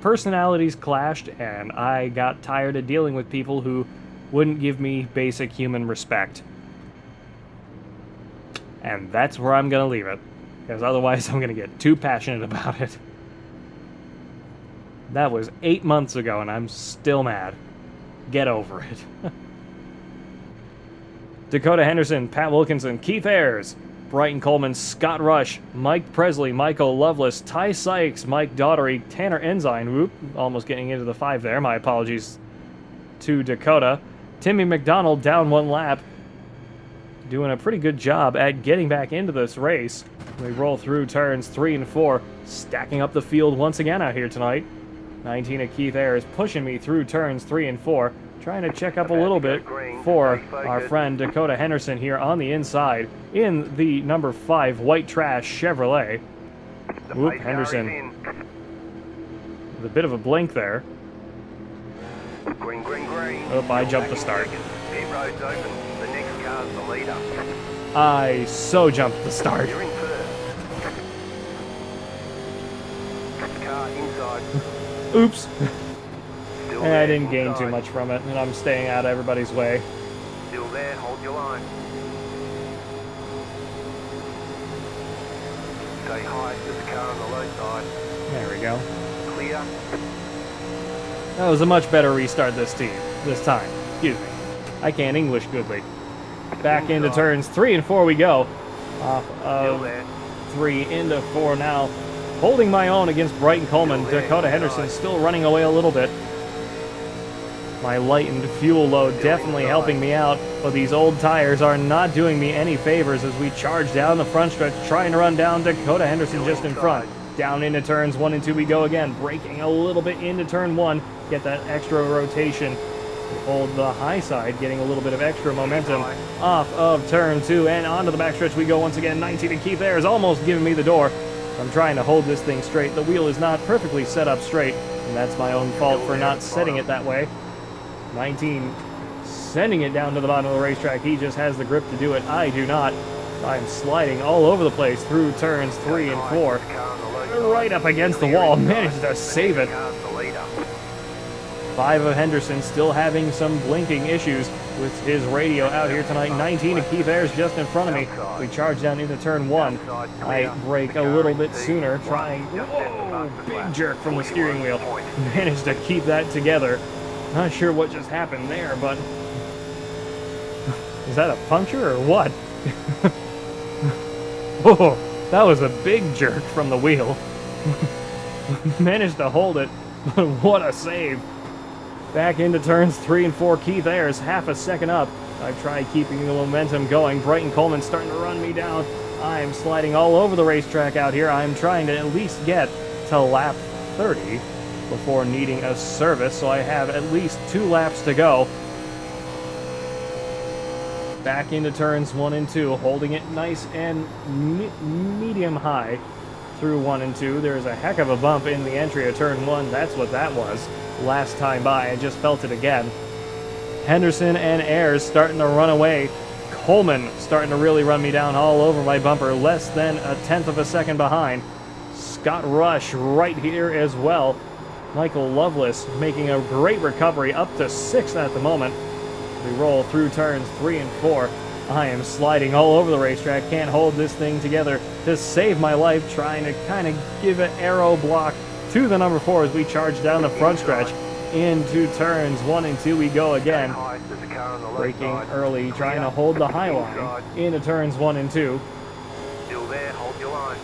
Personalities clashed, and I got tired of dealing with people who wouldn't give me basic human respect. And that's where I'm going to leave it, because otherwise I'm going to get too passionate about it. That was 8 months ago, and I'm still mad. Get over it. Dakota Henderson, Pat Wilkinson, Keith Ayers, Brighton Coleman, Scott Rush, Mike Presley, Michael Lovelace, Ty Sykes, Mike Daughtery, Tanner Ensign, whoop, almost getting into the 5 there, my apologies to Dakota. Timmy McDonald down 1 lap, doing a pretty good job at getting back into this race. We roll through turns 3 and 4, stacking up the field once again out here tonight. 19 of Keith Ayers pushing me through turns 3 and 4, trying to check up a little bit for our friend Dakota Henderson here on the inside in the number 5 White Trash Chevrolet. Whoop, Henderson with a bit of a blink there. Green, green, green. Oh, I jumped the start. Pit road's open. The next car's the leader. I so jumped the start. You're in first. Car inside. Oops. Still And there, I didn't gain inside. too much from it, and I'm staying out of everybody's way. Still there, hold your line. Stay high to the car on the low side. There we go. Clear. That was a much better restart this time. Excuse me. I can't English goodly. Back into turns 3 and 4 we go. Off Still of there. 3 into 4 now. Holding my own against Brighton Coleman. Dakota Henderson still running away a little bit. My lightened fuel load definitely helping me out, but these old tires are not doing me any favors as we charge down the front stretch, trying to run down Dakota Henderson just in front. Down into turns 1 and 2 we go again, braking a little bit into turn 1, get that extra rotation. Hold the high side, getting a little bit of extra momentum off of turn 2, and onto the backstretch we go once again. 19 and Keith Ayers almost giving me the door. I'm trying to hold this thing straight. The wheel is not perfectly set up straight, and that's my own fault for not setting it that way. 19 sending it down to the bottom of the racetrack. He just has the grip to do it. I do not. I'm sliding all over the place through turns 3 and 4. Right up against the wall. Managed to save it. 5 of Henderson still having some blinking issues with his radio out here tonight. 19 of Keith Ayers just in front of me. We charge down into turn 1. I brake a little bit sooner, trying. Whoa! Big jerk from the steering wheel. Managed to keep that together. Not sure what just happened there, but is that a puncture or what? Whoa, that was a big jerk from the wheel. Managed to hold it, but what a save. Back into turns 3 and 4. Keith Ayers half a second up. I tried keeping the momentum going. Brighton Coleman starting to run me down. I'm sliding all over the racetrack out here. I'm trying to at least get to lap 30 before needing a service, so I have at least 2 laps to go. back into turns 1 and 2, holding it nice and medium high through 1 and 2. There's a heck of a bump in the entry of turn 1. That's what that was last time by. I just felt it again. Henderson and Ayres starting to run away. Coleman starting to really run me down all over my bumper, less than a tenth of a second behind. Scott Rush right here as well. Michael Loveless making a great recovery, up to 6th at the moment. We roll through turns 3 and 4. I am sliding all over the racetrack, can't hold this thing together to save my life, trying to kind of give an aero block to the number 4 as we charge down the front stretch. Into turns 1 and 2 we go again. Braking early, trying to hold the high line. Into turns 1 and 2. Still there, hold your line.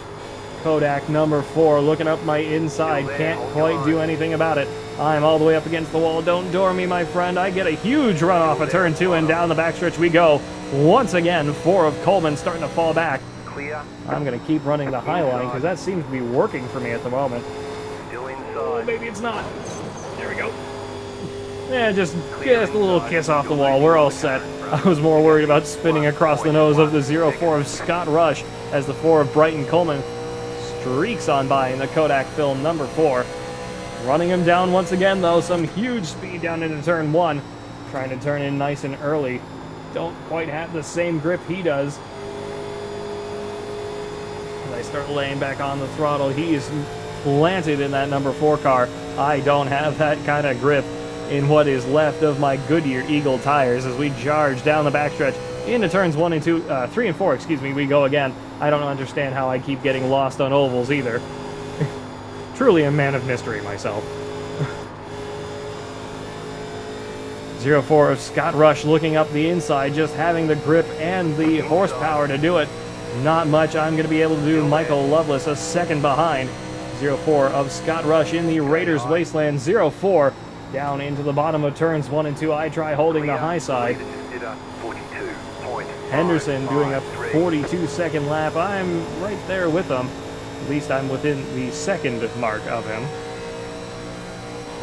Kodak number 4 looking up my inside, can't quite do anything about it. I'm all the way up against the wall, don't door me my friend. I get a huge run off of turn 2 and down the backstretch we go. Once again, 4 of Coleman starting to fall back. Clear. I'm going to keep running the high line because that seems to be working for me at the moment. Still Oh, inside. maybe it's not. There we go. Yeah, just a little kiss off the wall. We're all set. I was more worried about spinning across the nose of the 04 of Scott Rush as the 4 of Brighton Coleman streaks on by in the Kodak film number 4. Running him down once again, though. Some huge speed down into turn 1. Trying to turn in nice and early. Don't quite have the same grip he does. As I start laying back on the throttle, he is planted in that number 4 car. I don't have that kind of grip in what is left of my Goodyear Eagle tires as we charge down the backstretch into turns 1 and 2, 3 and 4, excuse me, we go again. I don't understand how I keep getting lost on ovals either. Truly a man of mystery myself. 04 of Scott Rush looking up the inside, just having the grip and the horsepower to do it. Not much I'm going to be able to do. Michael Loveless a second behind. 04 of Scott Rush in the Raiders Wasteland. 04 down into the bottom of turns 1 and 2. I try holding the high side. Henderson doing a 42-second lap. I'm right there with him. At least I'm within the second mark of him.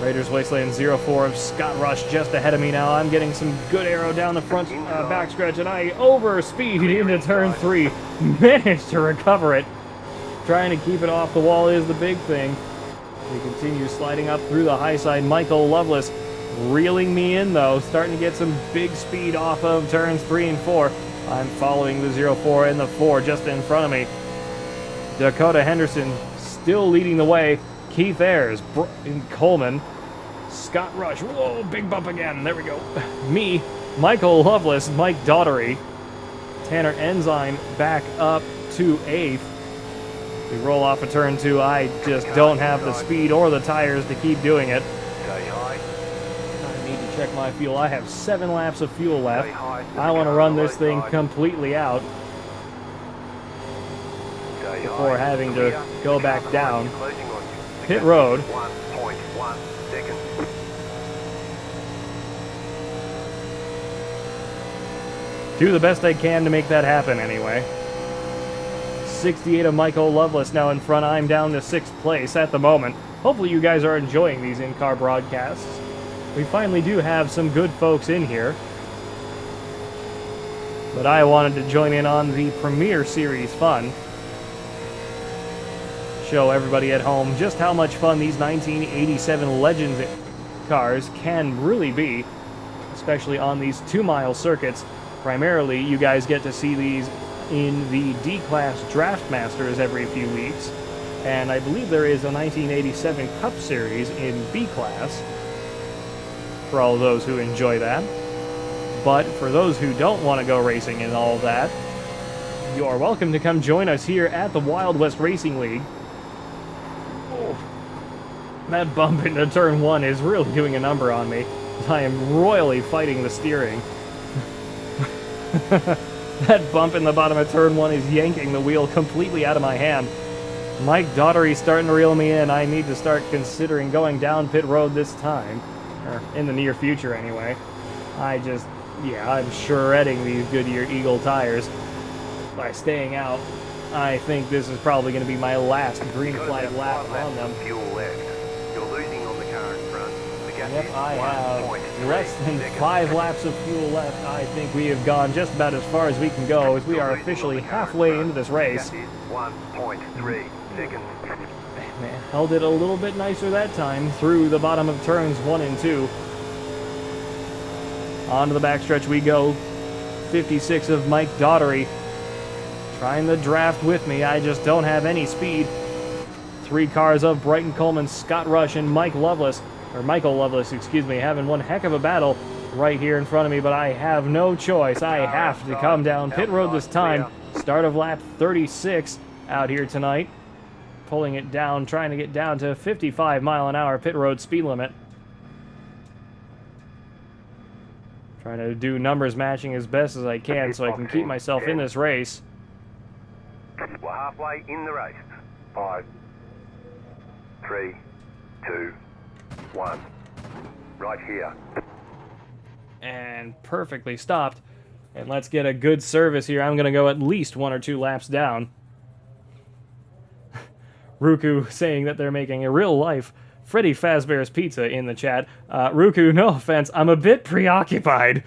Raiders Wasteland 04 of Scott Rush just ahead of me now. I'm getting some good aero down the front backstretch, and I overspeed into turn 3. Managed to recover it. Trying to keep it off the wall is the big thing. We continue sliding up through the high side. Michael Loveless reeling me in, though. Starting to get some big speed off of turns 3 and 4. I'm following the 04 and the 4 just in front of me. Dakota Henderson still leading the way. Keith Ayres, Brian Coleman, Scott Rush. Whoa, big bump again. There we go. Me, Michael Loveless, Mike Daugherty, Tanner Enzyme back up to 8th. We roll off of turn 2. I just don't have the speed or the tires to keep doing it. I need to check my fuel. I have 7 laps of fuel left. I want to run this thing completely out before having to go back down pit road. 1.1 seconds. Do the best I can to make that happen anyway. 68 of Michael Loveless now in front. I'm down to 6th place at the moment. Hopefully you guys are enjoying these in-car broadcasts. We finally do have some good folks in here. But I wanted to join in on the Premier Series fun. Show everybody at home just how much fun these 1987 Legends cars can really be, especially on these 2-mile circuits. Primarily, you guys get to see these in the D-Class Draftmasters every few weeks, and I believe there is a 1987 Cup Series in B-Class for all of those who enjoy that. But for those who don't want to go racing and all that, you are welcome to come join us here at the Wild West Racing League. Oh, that bump into turn 1 is really doing a number on me. I am royally fighting the steering. That bump in the bottom of turn 1 is yanking the wheel completely out of my hand. Mike Daugherty starting to reel me in. I need to start considering going down pit road this time. Or in the near future, anyway. I'm shredding these Goodyear Eagle tires by staying out. I think this is probably going to be my last green flag lap on them. Fuel left. You're losing on the car in front. The gas Yep, I have less than 5 laps of fuel left. I think we have gone just about as far as we can go as we are officially halfway into this race. 1.3 seconds. Man, held it a little bit nicer that time through the bottom of turns 1 and 2. Onto the backstretch we go. 56 of Mike Daughtery trying the draft with me. I just don't have any speed. 3 cars of Brighton Coleman, Scott Rush, and Michael Lovelace, excuse me, having one heck of a battle right here in front of me, but I have no choice. I have to come down pit road this time. Start of lap 36 out here tonight. Pulling it down, trying to get down to 55 mile an hour pit road speed limit. Trying to do numbers matching as best as I can so I can keep myself in this race. We're halfway in the race. 5, 3, 2, 1. Right here. And perfectly stopped. And let's get a good service here. I'm going to go at least 1 or 2 laps down. Ruku saying that they're making a real-life Freddy Fazbear's Pizza in the chat. Ruku, no offense, I'm a bit preoccupied.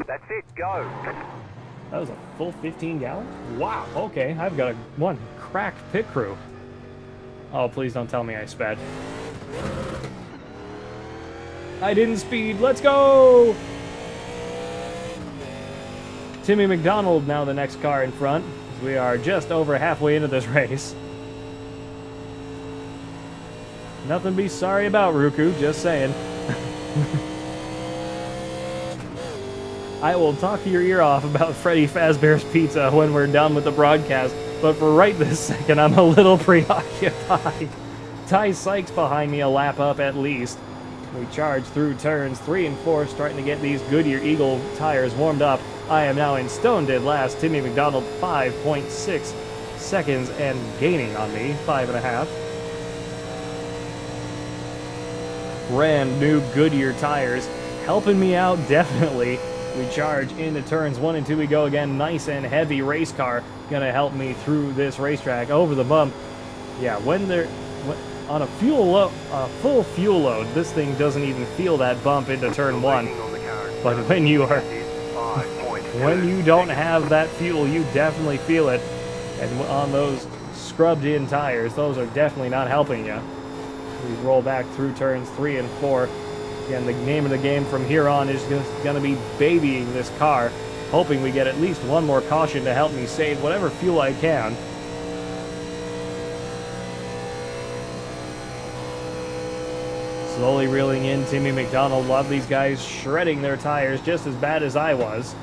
That's it, go. That was a full 15 gallons? Wow, okay, I've got one cracked pit crew. Oh, please don't tell me I sped. I didn't speed, let's go! Timmy McDonald now the next car in front. We are just over halfway into this race. Nothing to be sorry about, Ruku, just saying. I will talk your ear off about Freddy Fazbear's Pizza when we're done with the broadcast, but for right this second, I'm a little preoccupied. Ty Sykes behind me, a lap up at least. We charge through turns 3 and 4, starting to get these Goodyear Eagle tires warmed up. I am now in stone dead last. Timmy McDonald 5.6 seconds and gaining on me 5.5. Brand new Goodyear tires helping me out definitely. We charge into turns 1 and 2. We go again. Nice and heavy race car gonna help me through this racetrack over the bump. Yeah, on a full fuel load, this thing doesn't even feel that bump into turn 1. But when you don't have that fuel, you definitely feel it. And on those scrubbed in tires, those are definitely not helping you. We roll back through turns 3 and 4. Again, the name of the game from here on is going to be babying this car, hoping we get at least one more caution to help me save whatever fuel I can. Slowly reeling in Timmy McDonald. A lot of these guys shredding their tires just as bad as I was.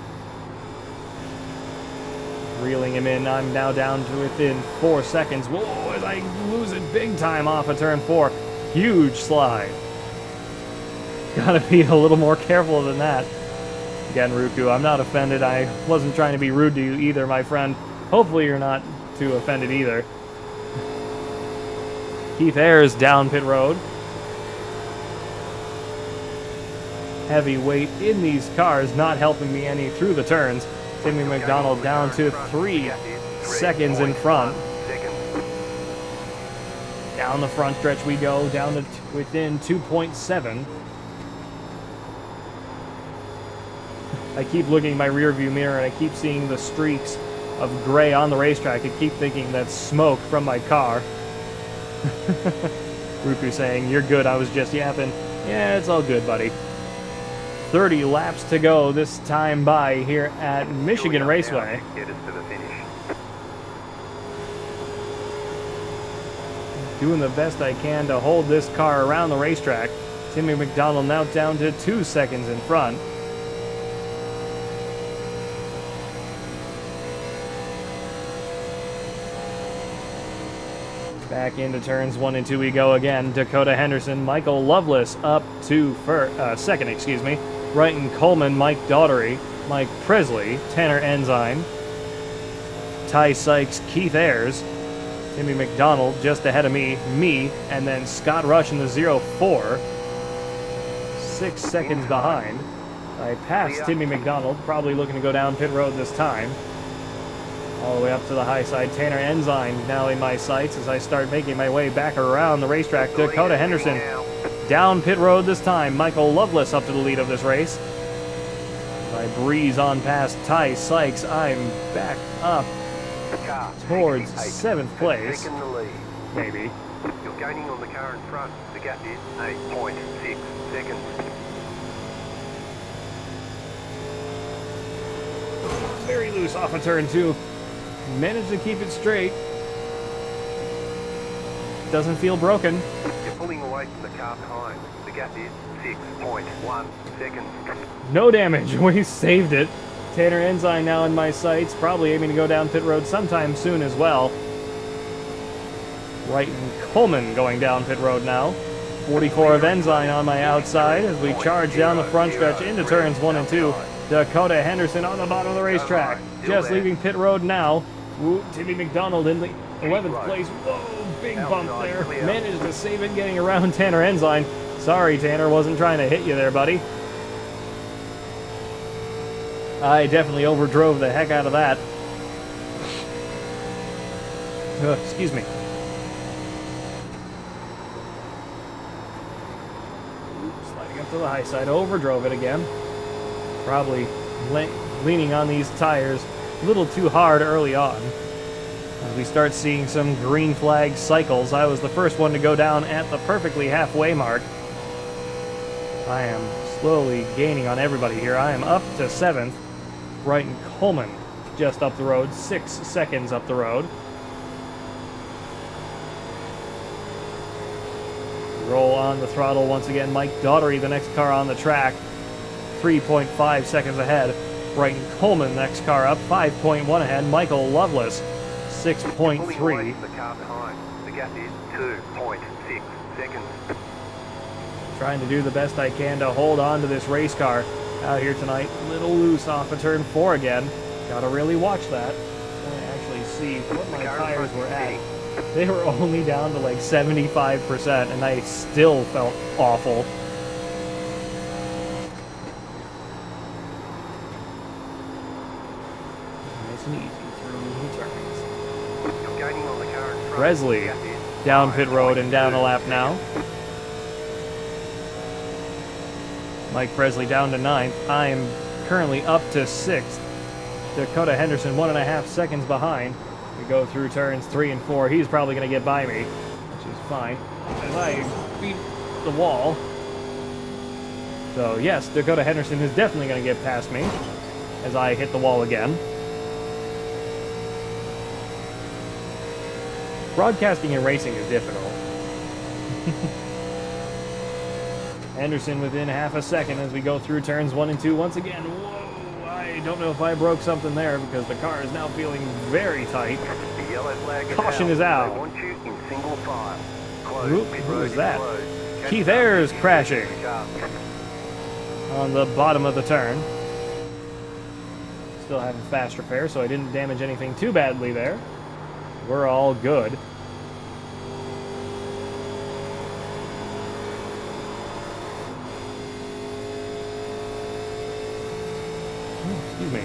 Reeling him in. I'm now down to within 4 seconds. Whoa, as I lose it big time off of turn 4. Huge slide. Gotta be a little more careful than that. Again, Ruku, I'm not offended. I wasn't trying to be rude to you either, my friend. Hopefully you're not too offended either. Keith Ayers down pit road. Heavy weight in these cars not helping me any through the turns. Timmy McDonald down to 3 seconds in front. Down the front stretch we go, down to within 2.7. I keep looking in my rear view mirror and I keep seeing the streaks of gray on the racetrack. I keep thinking that's smoke from my car. Ruku saying, "You're good, I was just yapping." Yeah, it's all good, buddy. 30 laps to go this time by here at Michigan Raceway. Get us to the finish. Doing the best I can to hold this car around the racetrack. Timmy McDonald now down to 2 seconds in front. Back into turns 1 and 2 we go again. Dakota Henderson, Michael Lovelace up to second, excuse me. Brighton Coleman, Mike Daughtery, Mike Presley, Tanner Enzyme, Ty Sykes, Keith Ayers, Timmy McDonald just ahead of me, and then Scott Rush in the 04. 6 seconds behind. I passed Timmy McDonald, probably looking to go down pit road this time. All the way up to the high side. Tanner Ensign now in my sights as I start making my way back around the racetrack. Dakota Henderson down pit road this time. Michael Loveless up to the lead of this race. I breeze on past Ty Sykes. I'm back up towards 7th place. Second the lead. Maybe. You're gaining on the car in front. The gap is 8.6 seconds. Very loose off of turn 2. Managed to keep it straight. Doesn't feel broken. You're pulling away from the car behind. The gap is 6.1 seconds. No damage. We saved it. Tanner Ensign now in my sights. Probably aiming to go down pit road sometime soon as well. Wright and Coleman going down pit road now. 44 of Ensign on my outside as we charge down the front stretch into turns 1 and 2. Dakota Henderson on the bottom of the racetrack. Just leaving pit road now. Ooh, Timmy McDonald in the 11th place. Whoa, big bump there. Managed to save it getting around Tanner Ensign. Sorry, Tanner, wasn't trying to hit you there, buddy. I definitely overdrove the heck out of that. Excuse me. Sliding up to the high side, overdrove it again. Probably leaning on these tires a little too hard early on. As we start seeing some green flag cycles, I was the first one to go down at the perfectly halfway mark. I am slowly gaining on everybody here. I am up to 7th. Wright and Coleman just up the road, 6 seconds up the road. Roll on the throttle once again. Mike Daughtery, the next car on the track, 3.5 seconds ahead. Wright and Coleman, next car up, 5.1 ahead. Michael Loveless, 6.3. The car behind. The gap is 2.6 seconds. Trying to do the best I can to hold on to this race car out here tonight. Little loose off of turn 4 again. Gotta really watch that. I actually see what my tires were at. They were only down to like 75%, and I still felt awful. Nice and easy through the turns. You're gaining on the car in front. Presley down pit road and down a lap now. Mike Presley down to 9th. I'm currently up to 6th. Dakota Henderson 1.5 seconds behind. We go through turns 3 and 4. He's probably going to get by me, which is fine. As I beat the wall. So yes, Dakota Henderson is definitely going to get past me as I hit the wall again. Broadcasting and racing is difficult. Henderson within half a second as we go through turns 1 and 2 once again. Whoa, I don't know if I broke something there because the car is now feeling very tight. The yellow flag Caution is out. They want you in single file. Close. Oop, Pit who road is is that? closed. Keith Ayers crashing on the bottom of the turn. Still having fast repair, so I didn't damage anything too badly there. We're all good. Excuse me.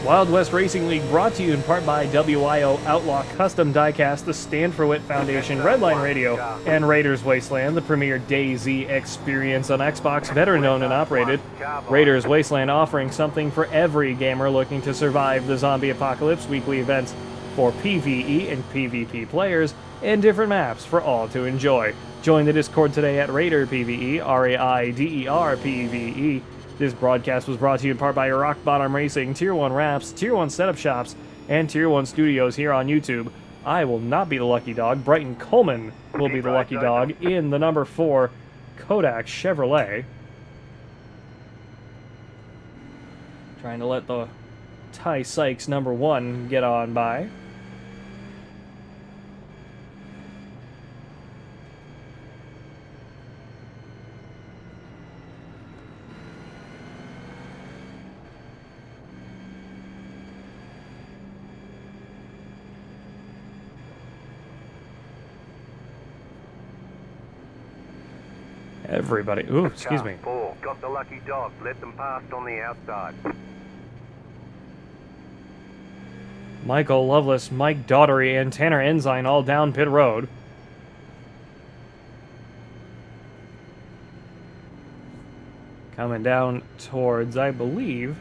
Wild West Racing League brought to you in part by WIO Outlaw Custom Diecast, the Stand for Wit Foundation, Redline Radio, and Raiders Wasteland, the premier DayZ experience on Xbox, veteran owned and operated. Raiders Wasteland offering something for every gamer looking to survive the zombie apocalypse, weekly events for PvE and PvP players, and different maps for all to enjoy. Join the Discord today at Raider PvE, RAIDER PvE. This broadcast was brought to you in part by Rock Bottom Racing, Tier 1 Wraps, Tier 1 Setup Shops, and Tier 1 Studios here on YouTube. I will not be the lucky dog. Brighton Coleman will be the lucky dog in the number 4 Kodak Chevrolet. Trying to let the Ty Sykes number 1 get on by. Everybody. Ooh, excuse me. 4 got the lucky dog. Let them past on the outside. Michael Loveless, Mike Daughtery, and Tanner Ensign all down pit road. Coming down towards, I believe,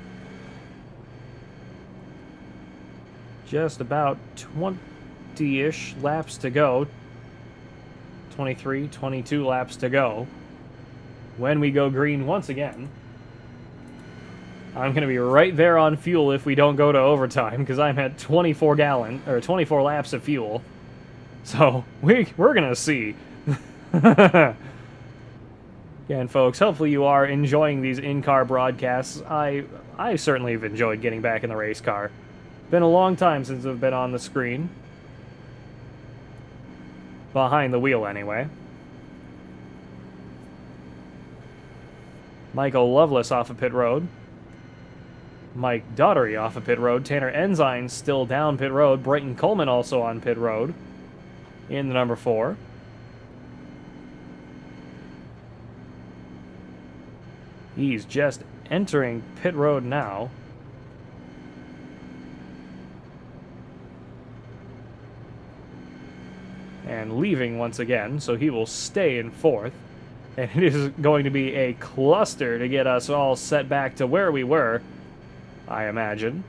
just about 20-ish laps to go. 23, 22 laps to go. When we go green once again. I'm going to be right there on fuel if we don't go to overtime, because I'm at 24 laps of fuel. So, we're going to see. Again, folks, hopefully you are enjoying these in-car broadcasts. I certainly have enjoyed getting back in the race car. Been a long time since I've been on the screen. Behind the wheel, anyway. Michael Loveless off of pit road. Mike Daughtery off of pit road. Tanner Ensign still down pit road. Brighton Coleman also on pit road in the number 4. He's just entering pit road now. And leaving once again, so he will stay in 4th. And it is going to be a cluster to get us all set back to where we were, I imagine.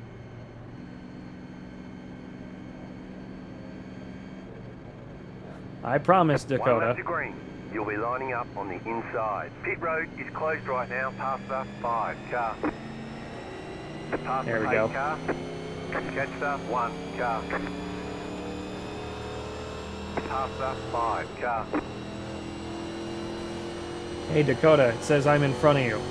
I promise, Dakota. 1 lap to green. You'll be lining up on the inside. Pit road is closed right now past the 5 car. Past There the we 8 go. car. Catch the 1 car. Past the 5 car. Hey, Dakota, it says I'm in front of you.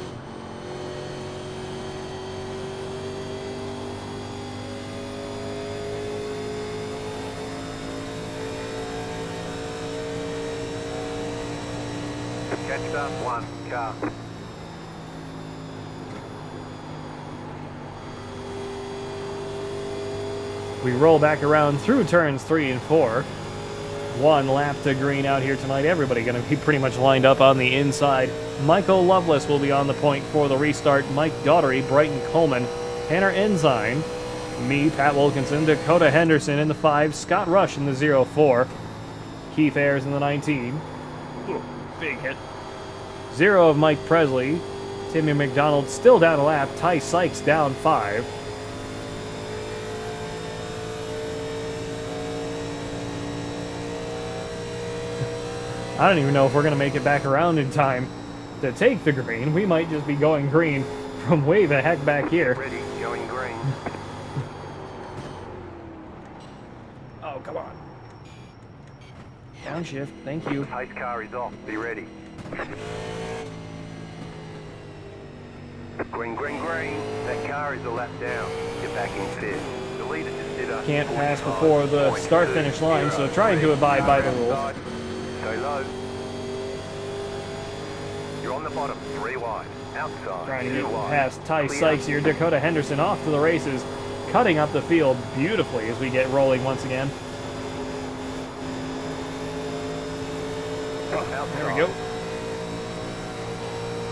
Catch the 1 car. We roll back around through turns 3 and 4. 1 lap to green out here tonight. Everybody going to be pretty much lined up on the inside. Michael Loveless will be on the point for the restart. Mike Daughtery, Brighton Coleman, Tanner Ensign, me, Pat Wilkinson, Dakota Henderson in the 5, Scott Rush in the 04, Keith Ayers in the 19. Ooh, big hit. 0 of Mike Presley, Timmy McDonald still down a lap, Ty Sykes down 5. I don't even know if we're going to make it back around in time to take the green. We might just be going green from way the heck back here. Ready, going green. Oh, come on. Downshift, thank you. Pace car is off. Be ready. Green, green, green. That car is a lap down. Get back in 5th. The leader just did a Can't pass 45, before the 0.2, start-finish line, so trying to abide by the rules. outside. Stay low. You're on the bottom. 3 wide. Outside. Trying to 2 get wide. past Ty Clear. Sykes here. Dakota Henderson off to the races, cutting up the field beautifully as we get rolling once again. There we go.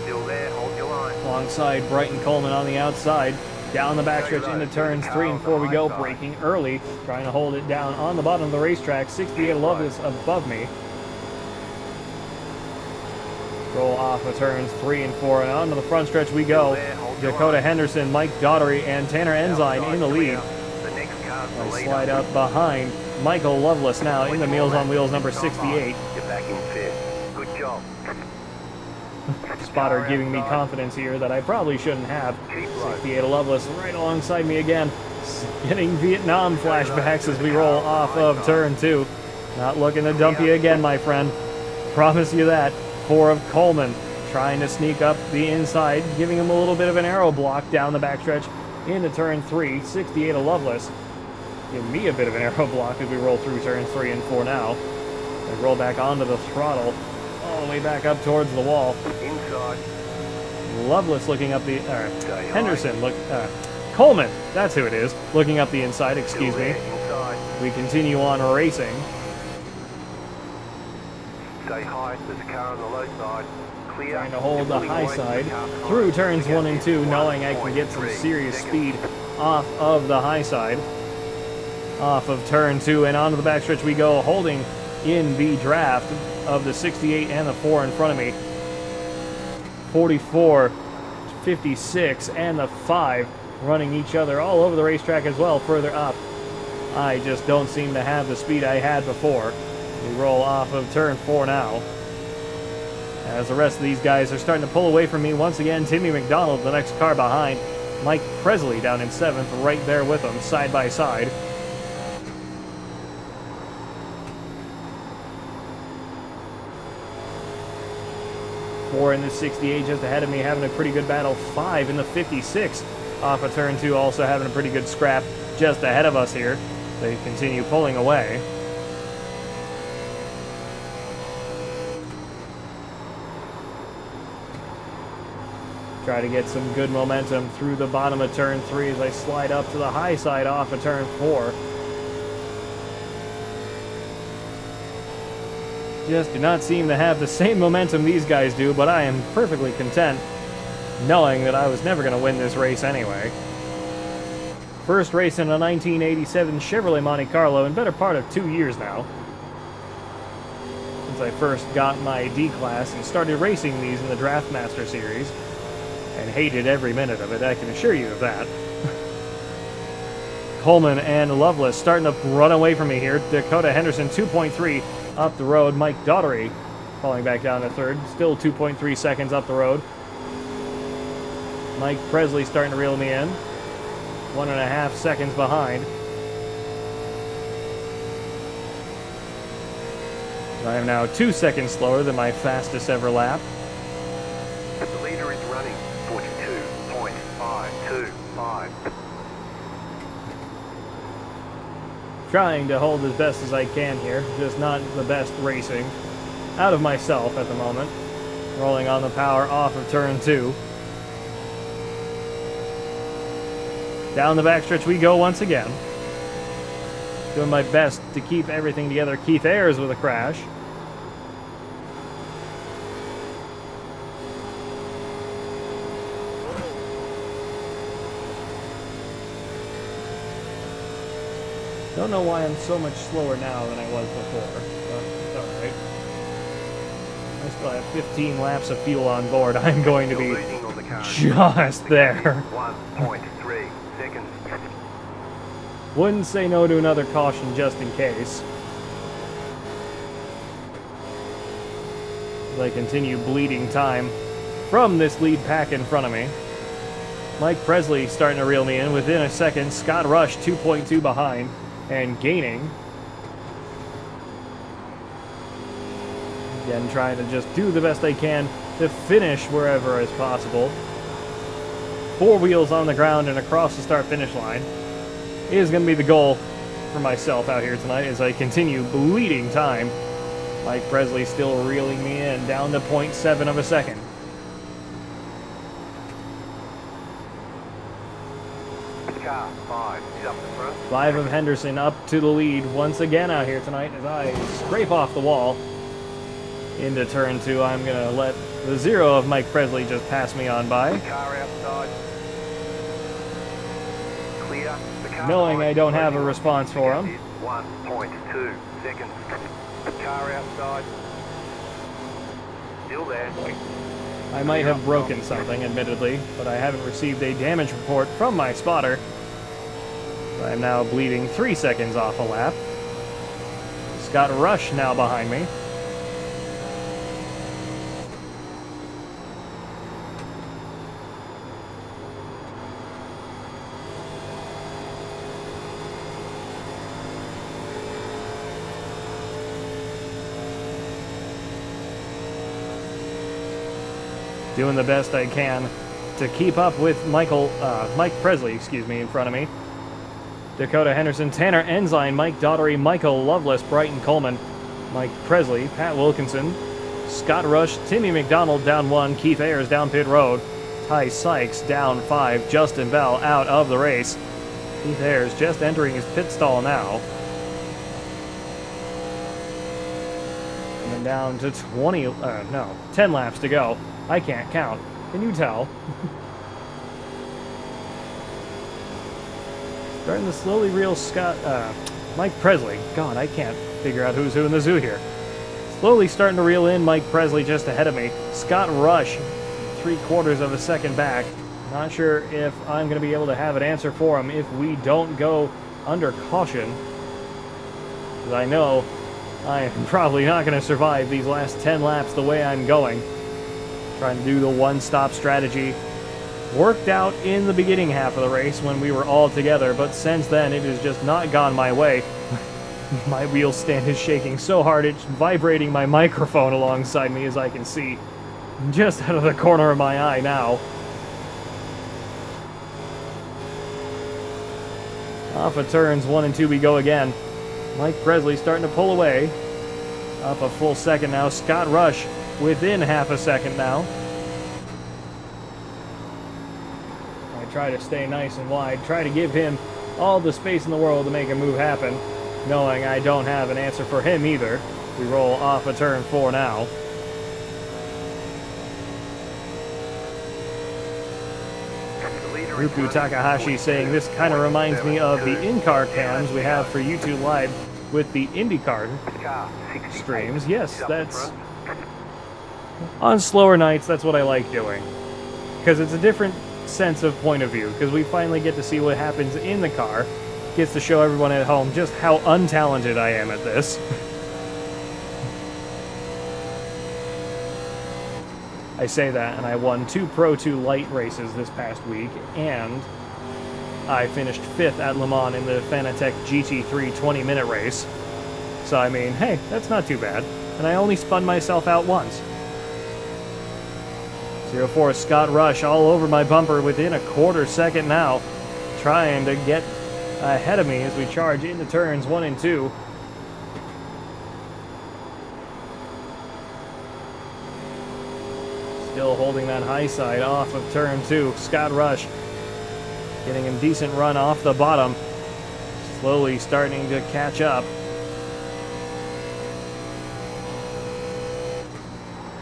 Still there. Hold your line. Alongside Brighton Coleman on the outside. Down the backstretch into turns 3 and 4 we go. Braking early. Trying to hold it down on the bottom of the racetrack. 68 Loveless above me. Roll off of turns 3 and 4 and onto the front stretch we go. Dakota Henderson, Mike Daughtery, and Tanner Ensign in the lead. The next car's the I leader. slide up behind Michael Loveless now in the Meals on Wheels number 68. Get back in 5th. Good job. Spotter giving me confidence here that I probably shouldn't have. 68 Loveless right alongside me again. Getting Vietnam flashbacks as we roll off of turn 2. Not looking to dump you again, my friend. Promise you that. 4 of Coleman trying to sneak up the inside, giving him a little bit of an arrow block down the backstretch into turn 3. 68 of Loveless. Give me a bit of an arrow block as we roll through turns 3 and 4 now. And roll back onto the throttle, all the way back up towards the wall. Inside. Loveless looking up the... Henderson, Coleman, that's who it is, looking up the inside, excuse me. Inside. We continue on racing. Stay high. There's a car on the low side. Clear. Trying to hold the Pulling high away side from the car behind. through turns To 1 and 2, get knowing I can get some 1.3 serious seconds. speed off of the high side. Off of turn 2 and onto the backstretch we go, holding in the draft of the 68 and the 4 in front of me. 44, 56, and the 5 running each other all over the racetrack as well, further up. I just don't seem to have the speed I had before. We roll off of turn 4 now, as the rest of these guys are starting to pull away from me once again. Timmy McDonald, the next car behind. Mike Presley down in 7th, right there with them, side by side. Four in the 68 just ahead of me, having a pretty good battle. 5 in the 56 off of turn 2, also having a pretty good scrap just ahead of us here. They continue pulling away. Try to get some good momentum through the bottom of turn 3 as I slide up to the high side off of turn 4. Just do not seem to have the same momentum these guys do, but I am perfectly content knowing that I was never going to win this race anyway. First race in a 1987 Chevrolet Monte Carlo in better part of 2 years now, since I first got my D-Class and started racing these in the Draftmaster series, and hated every minute of it, I can assure you of that. Coleman and Loveless starting to run away from me here. Dakota Henderson 2.3 up the road. Mike Daugherty falling back down to 3rd, still 2.3 seconds up the road. Mike Presley starting to reel me in, 1.5 seconds behind. I am now 2 seconds slower than my fastest ever lap. The leader is running 42.525. Trying to hold as best as I can here, just not the best racing. Out of myself at the moment. Rolling on the power off of turn 2. Down the backstretch we go once again. Doing my best to keep everything together. Keith Ayers with a crash. Don't know why I'm so much slower now than I was before, but it's alright. I still have 15 laps of fuel on board. I'm going to be Losing on the car. just there. 1.3 seconds. Wouldn't say no to another caution just in case. As I continue bleeding time from this lead pack in front of me. Mike Presley starting to reel me in within a second. Scott Rush 2.2 behind and gaining. Again, trying to just do the best I can to finish wherever is possible. 4 wheels on the ground and across the start-finish line is going to be the goal for myself out here tonight as I continue bleeding time. Mike Presley still reeling me in down to 0.7 of a second. Car 5 is up the front. 5 of Henderson up to the lead once again out here tonight as I scrape off the wall into turn 2. I'm going to let the 0 of Mike Presley just pass me on by. Car outside. Clear. The car Knowing I don't have a behind. response for him. 1.2 seconds. Car outside. Still there. I might have broken something, admittedly, but I haven't received a damage report from my spotter. I'm now bleeding 3 seconds off a lap. Scott Rush now behind me. Doing the best I can to keep up with Mike Presley, in front of me. Dakota Henderson, Tanner Ensign, Mike Daugherty, Michael Loveless, Brighton Coleman, Mike Presley, Pat Wilkinson, Scott Rush, Timmy McDonald down 1, Keith Ayers down pit road, Ty Sykes down 5, Justin Bell out of the race. Keith Ayers just entering his pit stall now. And then down to 10 laps to go. I can't count. Can you tell? Starting to slowly reel Mike Presley. God, I can't figure out who's who in the zoo here. Slowly starting to reel in Mike Presley just ahead of me. Scott Rush, 3/4 of a second back. Not sure if I'm going to be able to have an answer for him if we don't go under caution. Because I know I am probably not going to survive these last 10 laps the way I'm going. Trying to do the one-stop strategy. Worked out in the beginning half of the race when we were all together, but since then it has just not gone my way. My wheel stand is shaking so hard it's vibrating my microphone alongside me, as I can see just out of the corner of my eye now. Off of turns 1 and 2 we go again. Mike Presley starting to pull away. Up a full second now. Scott Rush within half a second now. I try to stay nice and wide. Try to give him all the space in the world to make a move happen, knowing I don't have an answer for him either. We roll off of turn 4 now. Ruku Takahashi saying this kind of reminds me of the in-car cams we have for YouTube Live with the IndyCar streams. Yes, that's... On slower nights, that's what I like doing. Because it's a different sense of point of view. Because we finally get to see what happens in the car. Gets to show everyone at home just how untalented I am at this. I say that, and I won 2 Pro 2 light races this past week, and I finished 5th at Le Mans in the Fanatec GT3 20-minute race. So, I mean, hey, that's not too bad. And I only spun myself out once. 04 Scott Rush all over my bumper within a quarter second now, trying to get ahead of me as we charge into turns 1 and 2. Still holding that high side off of turn 2. Scott Rush getting a decent run off the bottom. Slowly starting to catch up.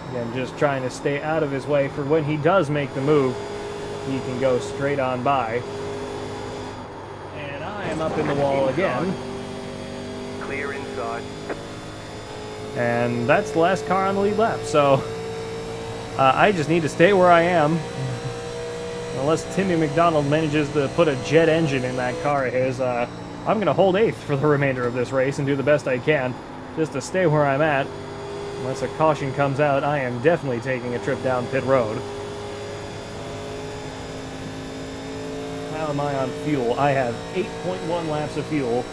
Again, just trying to stay out of his way for when he does make the move, he can go straight on by. And I am up in the wall again. Clear inside. And that's the last car on the lead lap, so I just need to stay where I am. Unless Timmy McDonald manages to put a jet engine in that car of his, I'm going to hold 8th for the remainder of this race and do the best I can just to stay where I'm at. Unless a caution comes out, I am definitely taking a trip down pit road. How am I on fuel? I have 8.1 laps of fuel.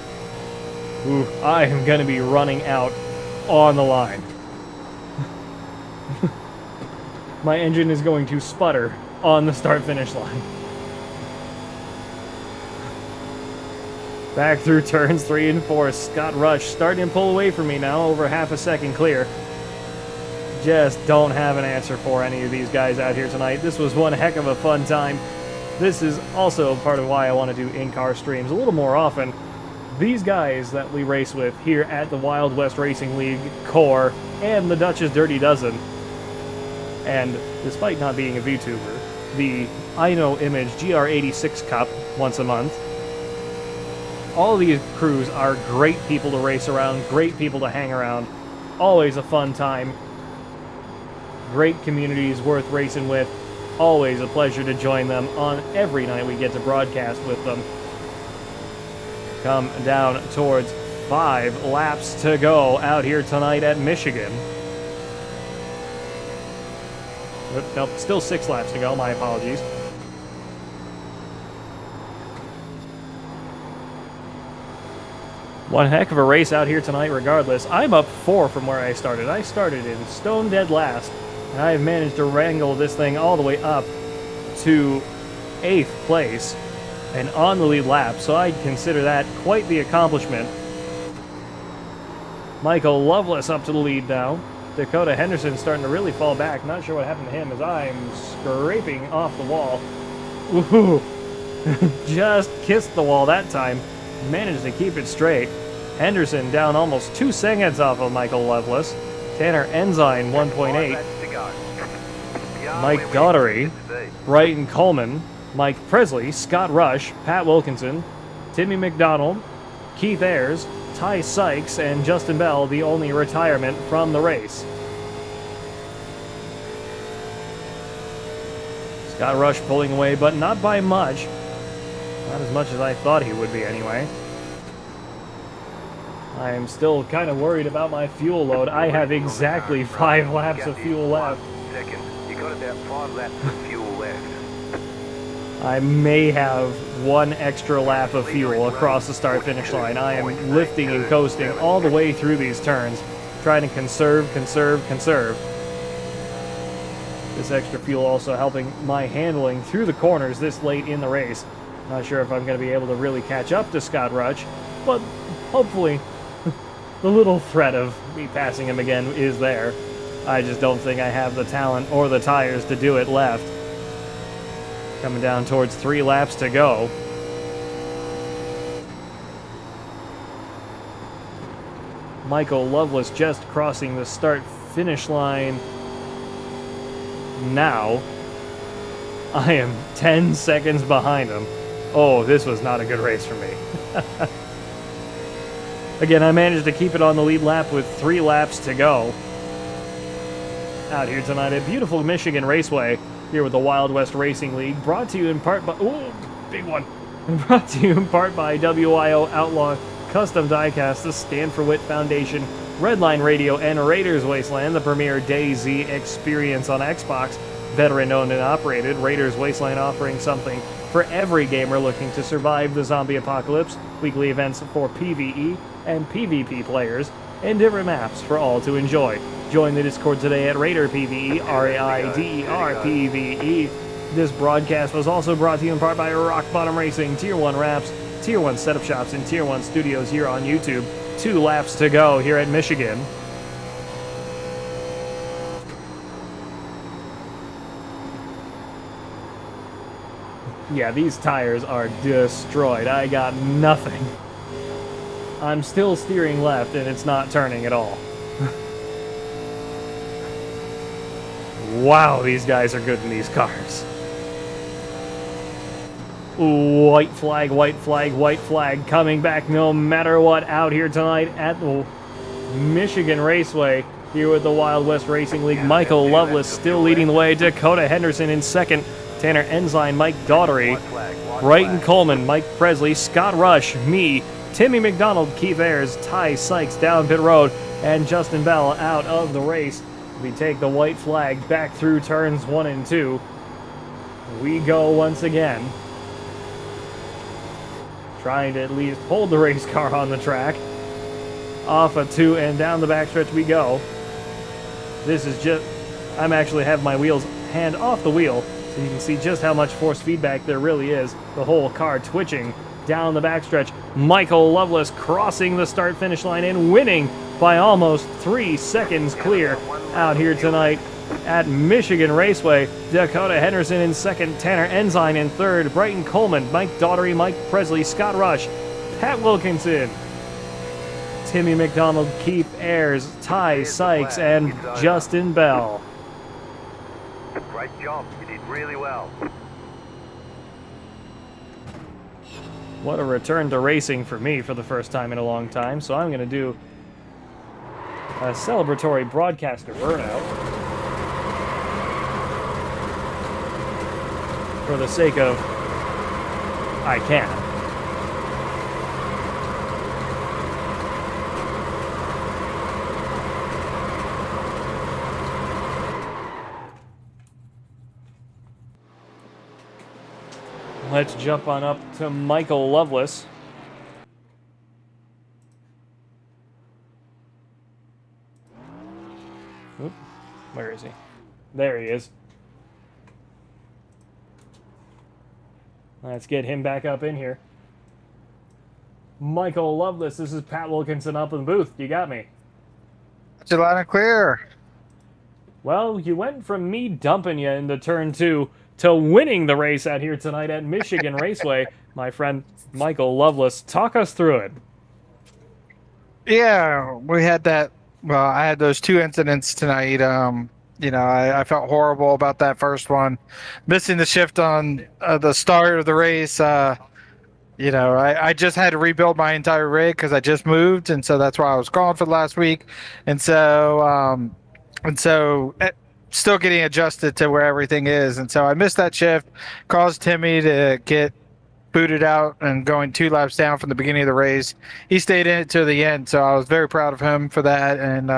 Ooh, I am going to be running out on the line. My engine is going to sputter on the start-finish line. Back through turns 3 and 4, Scott Rush starting to pull away from me now, over half a second clear. Just don't have an answer for any of these guys out here tonight. This was one heck of a fun time. This is also part of why I want to do in-car streams a little more often. These guys that we race with here at the Wild West Racing League, Core, and the Dutch's Dirty Dozen, and despite not being a VTuber, the I Know Image GR86 Cup once a month. All of these crews are great people to race around, great people to hang around, always a fun time. Great communities worth racing with. Always a pleasure to join them on every night we get to broadcast with them. Come down towards 5 laps to go out here tonight at Michigan. Nope, still 6 laps to go, my apologies. One heck of a race out here tonight regardless. I'm up 4 from where I started. I started in stone dead last, and I have managed to wrangle this thing all the way up to 8th place and on the lead lap, so I'd consider that quite the accomplishment. Michael Loveless up to the lead now. Dakota Henderson starting to really fall back. Not sure what happened to him as I'm scraping off the wall. Ooh, just kissed the wall that time. Managed to keep it straight. Henderson down almost 2 seconds off of Michael Loveless. Tanner Ensign 1.8. Mike Daughtery, Brighton Coleman, Mike Presley, Scott Rush, Pat Wilkinson, Timmy McDonald, Keith Ayers, Ty Sykes, and Justin Bell the only retirement from the race. Scott Rush pulling away, but not by much. Not as much as I thought he would be anyway. I am still kind of worried about my fuel load. I have exactly 5 laps of fuel left. Second. You got about 5 laps of fuel left. I may have 1 extra lap of fuel across the start-finish line. I am lifting and coasting all the way through these turns, trying to conserve. This extra fuel also helping my handling through the corners this late in the race. Not sure if I'm going to be able to really catch up to Scott Rush, but hopefully the little threat of me passing him again is there. I just don't think I have the talent or the tires to do it left. Coming down towards 3 laps to go. Michael Loveless just crossing the start-finish line now. I am 10 seconds behind him. Oh, this was not a good race for me. Again, I managed to keep it on the lead lap with 3 laps to go. Out here tonight at beautiful Michigan Raceway, here with the Wild West Racing League, brought to you in part by... Ooh, big one. Brought to you in part by WIO Outlaw Custom Diecast, the Stand for Wit Foundation, Redline Radio, and Raiders Wasteland, the premier DayZ experience on Xbox. Veteran-owned and operated, Raiders Wasteland offering something for every gamer looking to survive the zombie apocalypse. Weekly events for PvE and PvP players, and different maps for all to enjoy. Join the Discord today at Raider PvE, R-A-I-D-E-R PvE. This broadcast was also brought to you in part by Rock Bottom Racing, Tier 1 Wraps, Tier 1 Setup Shops, and Tier 1 Studios here on YouTube. 2 laps to go here at Michigan. Yeah, these tires are destroyed. I got nothing. I'm still steering left and it's not turning at all. Wow, these guys are good in these cars. Ooh, white flag, white flag, white flag coming back no matter what out here tonight at the Michigan Raceway here with the Wild West Racing League. Michael Loveless still leading the way. Dakota Henderson in second. Tanner Ensign, Mike Daughtery, Brighton Coleman, Mike Presley, Scott Rush, me, Timmy McDonald, Keith Ayers, Ty Sykes down pit road, and Justin Bell out of the race. We take the white flag back through turns 1 and 2. We go once again. Trying to at least hold the race car on the track. Off a 2 and down the backstretch we go. This is just... I'm actually have my wheels hand off the wheel, so you can see just how much force feedback there really is. The whole car twitching down the backstretch. Michael Loveless crossing the start-finish line and winning by almost 3 seconds clear out here tonight at Michigan Raceway. Dakota Henderson in second, Tanner Ensign in third, Brighton Coleman, Mike Daughtery, Mike Presley, Scott Rush, Pat Wilkinson, Timmy McDonald, Keith Ayers, Ty Sykes, and Justin Bell. Great job. You did really well. What a return to racing for me for the first time in a long time. So I'm going to do a celebratory broadcaster burnout for the sake of I can. Let's jump on up to Michael Loveless. Oop, where is he? There he is. Let's get him back up in here. Michael Loveless, this is Pat Wilkinson up in the booth. You got me. It's loud and clear. Well, you went from me dumping you into turn 2 to winning the race out here tonight at Michigan Raceway. My friend Michael Loveless, talk us through it. Yeah, we had that. Well, I had those 2 incidents tonight. I felt horrible about that first one. Missing the shift on the start of the race. you know, I just had to rebuild my entire rig because I just moved, and so that's why I was gone for the last week, and so still getting adjusted to where everything is, and so I missed that shift, caused Timmy to get booted out and going 2 laps down from the beginning of the race. He stayed in it to the end, so I was very proud of him for that, and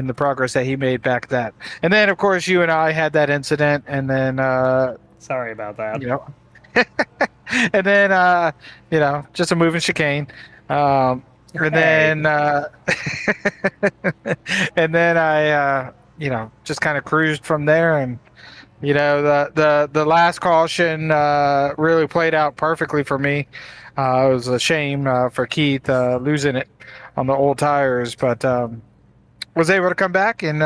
the progress that he made back that. And then of course you and I had that incident, and then Sorry about that. you know, and then you know, just a moving chicane. And then and then I you know, just kind of cruised from there, and you know, the last caution really played out perfectly for me. It was a shame for Keith losing it on the old tires, but was able to come back, and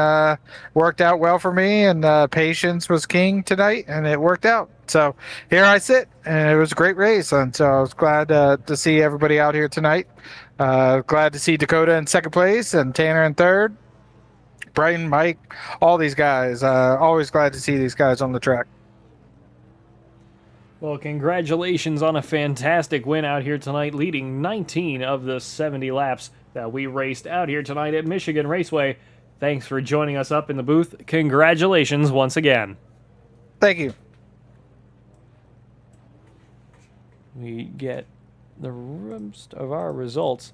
worked out well for me, and patience was king tonight, and it worked out. So here I sit, and it was a great race, and so I was glad to see everybody out here tonight. Glad to see Dakota in second place and Tanner in third. Brighton, Mike, all these guys. Always glad to see these guys on the track. Well, congratulations on a fantastic win out here tonight, leading 19 of the 70 laps that we raced out here tonight at Michigan Raceway. Thanks for joining us up in the booth. Congratulations once again. Thank you. We get the rest of our results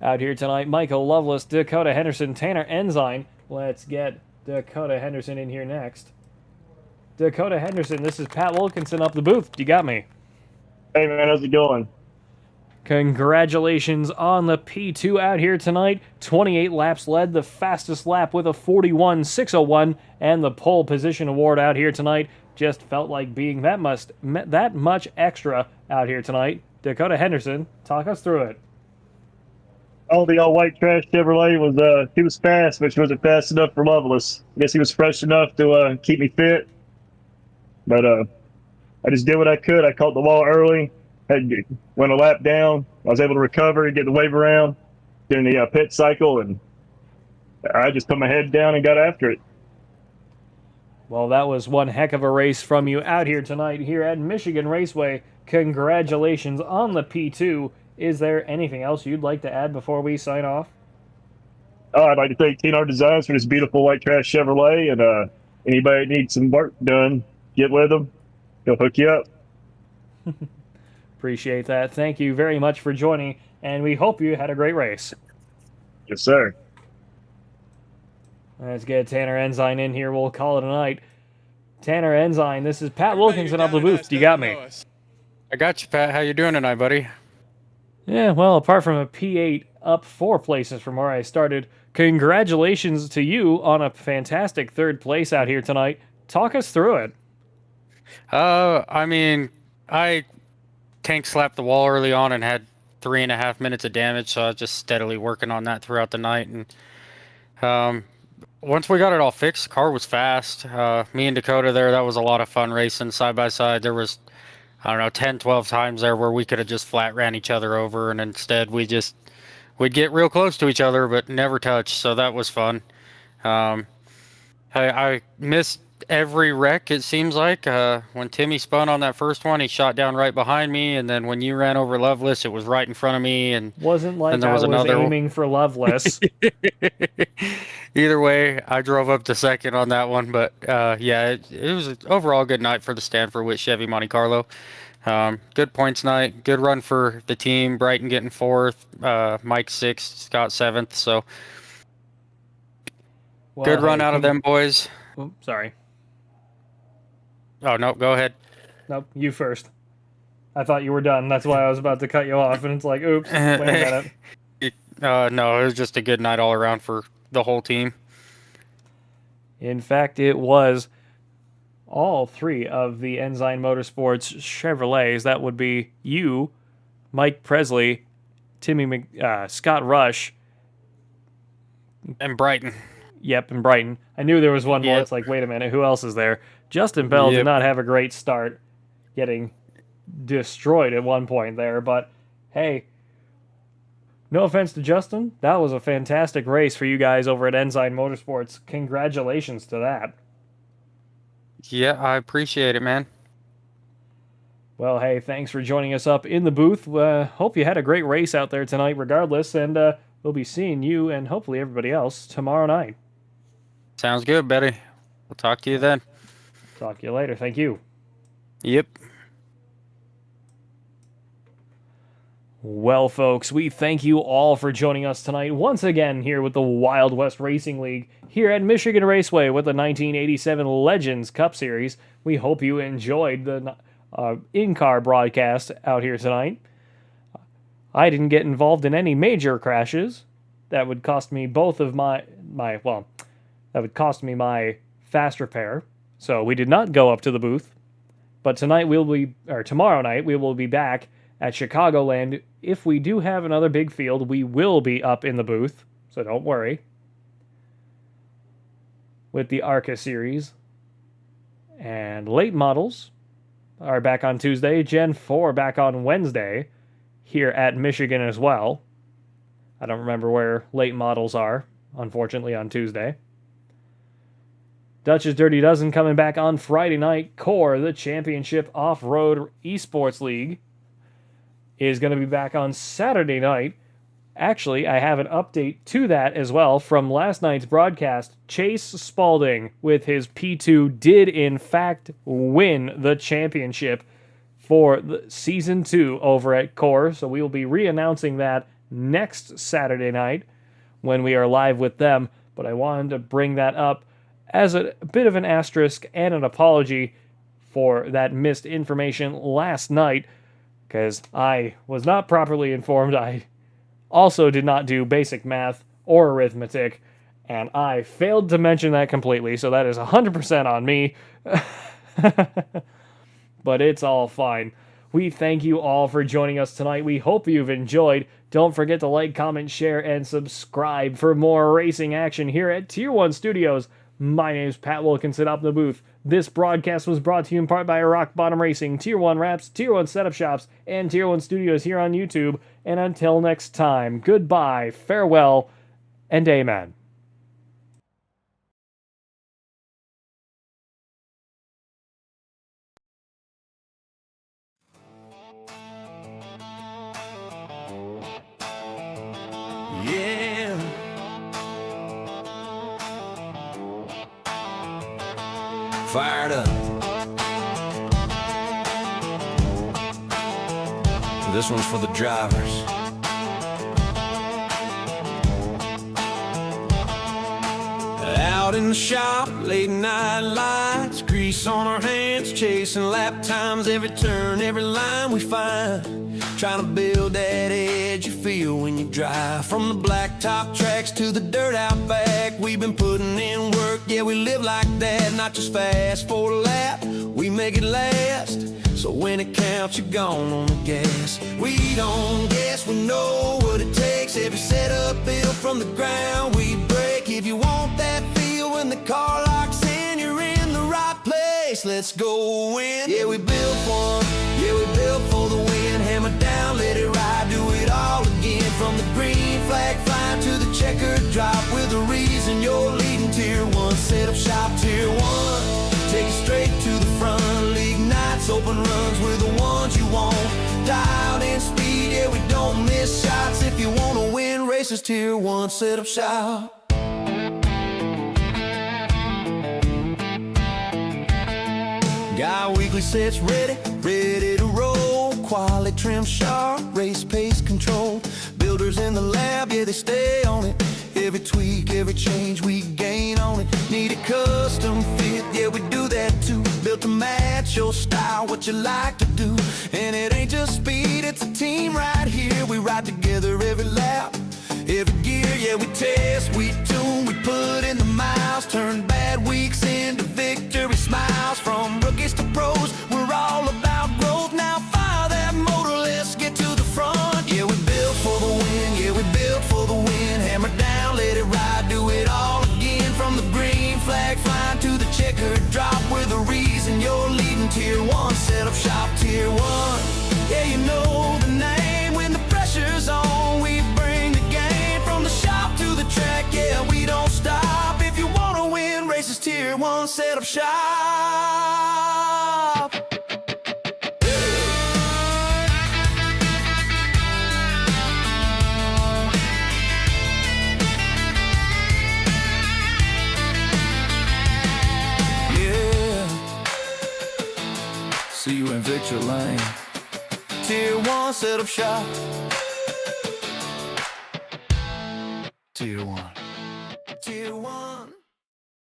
out here tonight. Michael Lovelace, Dakota Henderson, Tanner Ensign. Let's get Dakota Henderson in here next. Dakota Henderson, this is Pat Wilkinson up the booth. You got me. Hey man, how's it going? Congratulations on the P2 out here tonight. 28 laps led, the fastest lap with a 41.601, and the pole position award out here tonight. Just felt like being that much extra out here tonight. Dakota Henderson, talk us through it. Oh, the all-white trash Chevrolet was he was fast, but she wasn't fast enough for Lovelace. I guess he was fresh enough to keep me fit, but I just did what I could. I caught the wall early. Went a lap down. I was able to recover and get the wave around during the pit cycle, and I just put my head down and got after it. Well, that was one heck of a race from you out here tonight here at Michigan Raceway. Congratulations on the P2. Is there anything else you'd like to add before we sign off? Oh, I'd like to thank TNR Designs for this beautiful white trash Chevrolet, and anybody that needs some work done, get with them. They'll hook you up. Appreciate that. Thank you very much for joining, and we hope you had a great race. Yes, sir. Let's get Tanner Ensign in here. We'll call it a night. Tanner Ensign, this is Pat Wilkinson up the booth. You got me. I got you, Pat. How you doing tonight, buddy? Yeah, well, apart from a P8 up 4 places from where I started, congratulations to you on a fantastic third place out here tonight. Talk us through it. I mean, I tank slapped the wall early on and had 3.5 minutes of damage, so I was just steadily working on that throughout the night. And once we got it all fixed, the car was fast. Me and Dakota there, that was a lot of fun racing side by side. There was, I don't know, 10, 12 times there where we could have just flat ran each other over, and instead we'd get real close to each other but never touch, so that was fun. I missed every wreck, it seems like. When Timmy spun on that first one, he shot down right behind me, and then when you ran over Lovelace, it was right in front of me. And wasn't like there was I was another aiming for Lovelace. Either way, I drove up to second on that one, but yeah, it was an overall good night for the Stanford Witt Chevy Monte Carlo. Good points night, good run for the team. Brighton getting 4th, Mike 6th, Scott 7th. So Well, good run hey, out of them boys. Oh, sorry. Oh no, go ahead. Nope, you first. I thought you were done. That's why I was about to cut you off, and it's like, oops, wait a minute. No, it was just a good night all around for the whole team. In fact, it was all 3 of the Ensign Motorsports Chevrolets. That would be you, Mike Presley, Scott Rush, and Brighton. Yep, and Brighton. I knew there was one more. Yep. It's like, wait a minute, who else is there? Justin Bell did not have a great start, getting destroyed at one point there, but hey, no offense to Justin, that was a fantastic race for you guys over at Ensign Motorsports. Congratulations to that. Yeah, I appreciate it, man. Well, hey, thanks for joining us up in the booth. Hope you had a great race out there tonight, regardless, and we'll be seeing you and hopefully everybody else tomorrow night. Sounds good, Betty. We'll talk to you then. Talk to you later. Thank you. Yep. Well, folks, we thank you all for joining us tonight once again here with the Wild West Racing League here at Michigan Raceway with the 1987 Legends Cup Series. We hope you enjoyed the in-car broadcast out here tonight. I didn't get involved in any major crashes. That would cost me both of that would cost me my fast repair. So we did not go up to the booth. But tomorrow night we will be back at Chicagoland. If we do have another big field, we will be up in the booth, so don't worry. With the ARCA series. And late models are back on Tuesday. Gen 4 back on Wednesday here at Michigan as well. I don't remember where late models are, unfortunately, on Tuesday. Dutch's Dirty Dozen coming back on Friday night. Core, the Championship Off-Road Esports League, is going to be back on Saturday night. Actually, I have an update to that as well from last night's broadcast. Chase Spalding with his P2 did in fact win the championship for the Season 2 over at Core. So we will be re-announcing that next Saturday night when we are live with them. But I wanted to bring that up as a bit of an asterisk and an apology for that missed information last night, because I was not properly informed. I also did not do basic math or arithmetic, and I failed to mention that completely, so that is 100% on me. But it's all fine. We thank you all for joining us tonight. We hope you've enjoyed. Don't forget to like, comment, share, and subscribe for more racing action here at Tier 1 Studios. My name's Pat Wilkinson up in the booth. This broadcast was brought to you in part by Rock Bottom Racing, Tier 1 Wraps, Tier 1 Setup Shops, and Tier 1 Studios here on YouTube. And until next time, goodbye, farewell, and amen. Yeah. Fired up. This one's for the drivers. Out in the shop, late night lights, grease on our hands, chasing lap times, every turn, every line we find. Trying to build that edge you feel when you drive. From the blacktop tracks to the dirt out back, we've been putting in work, yeah, we live like that. Not just fast for a lap, we make it last. So when it counts, you're gone on the gas. We don't guess, we know what it takes. Every setup built from the ground, we break. If you want that feel when the car locks in, you're in the right place. Let's go win. Yeah, we built one. Yeah, we built for the win. Hammer down, let it ride, do it all again. From the green flag flying to the checkered drop, with a reason you're leading Tier 1. Set up shop, Tier 1. Take it straight to the front. League nights, open runs, we're the ones you want. Dialed in speed, yeah, we don't miss shots. If you want to win races, Tier 1, set up shop. Guy Weekly sets ready, ready to roll. Quality trim sharp, race pace control. Builders in the lab, yeah, they stay on it. Every tweak, every change, we gain on it. Need a custom fit, yeah, we do that too. Built to match your style, what you like to do. And it ain't just speed, it's a team right here. We ride together every lap, every gear, yeah, we test, we tune, we put in the miles. Turn bad weeks into victory smiles. From rookies to pros, we're all about growth. Now fire that motor, let's get to the front. Yeah, we built for the win, yeah, we built for the win. Hammer down, let it ride, do it all again. From the green flag flying to the checkered drop, we're the reason you're leading Tier 1. Set up shop, Tier 1. Yeah, you know the name. When the pressure's on, we bring the game. From the shop to the track, yeah, we don't stop. If you want to win races, Tier 1, set up shop. See you in Victory Lane. Tier 1 setup shop. Tier 1. Tier 1.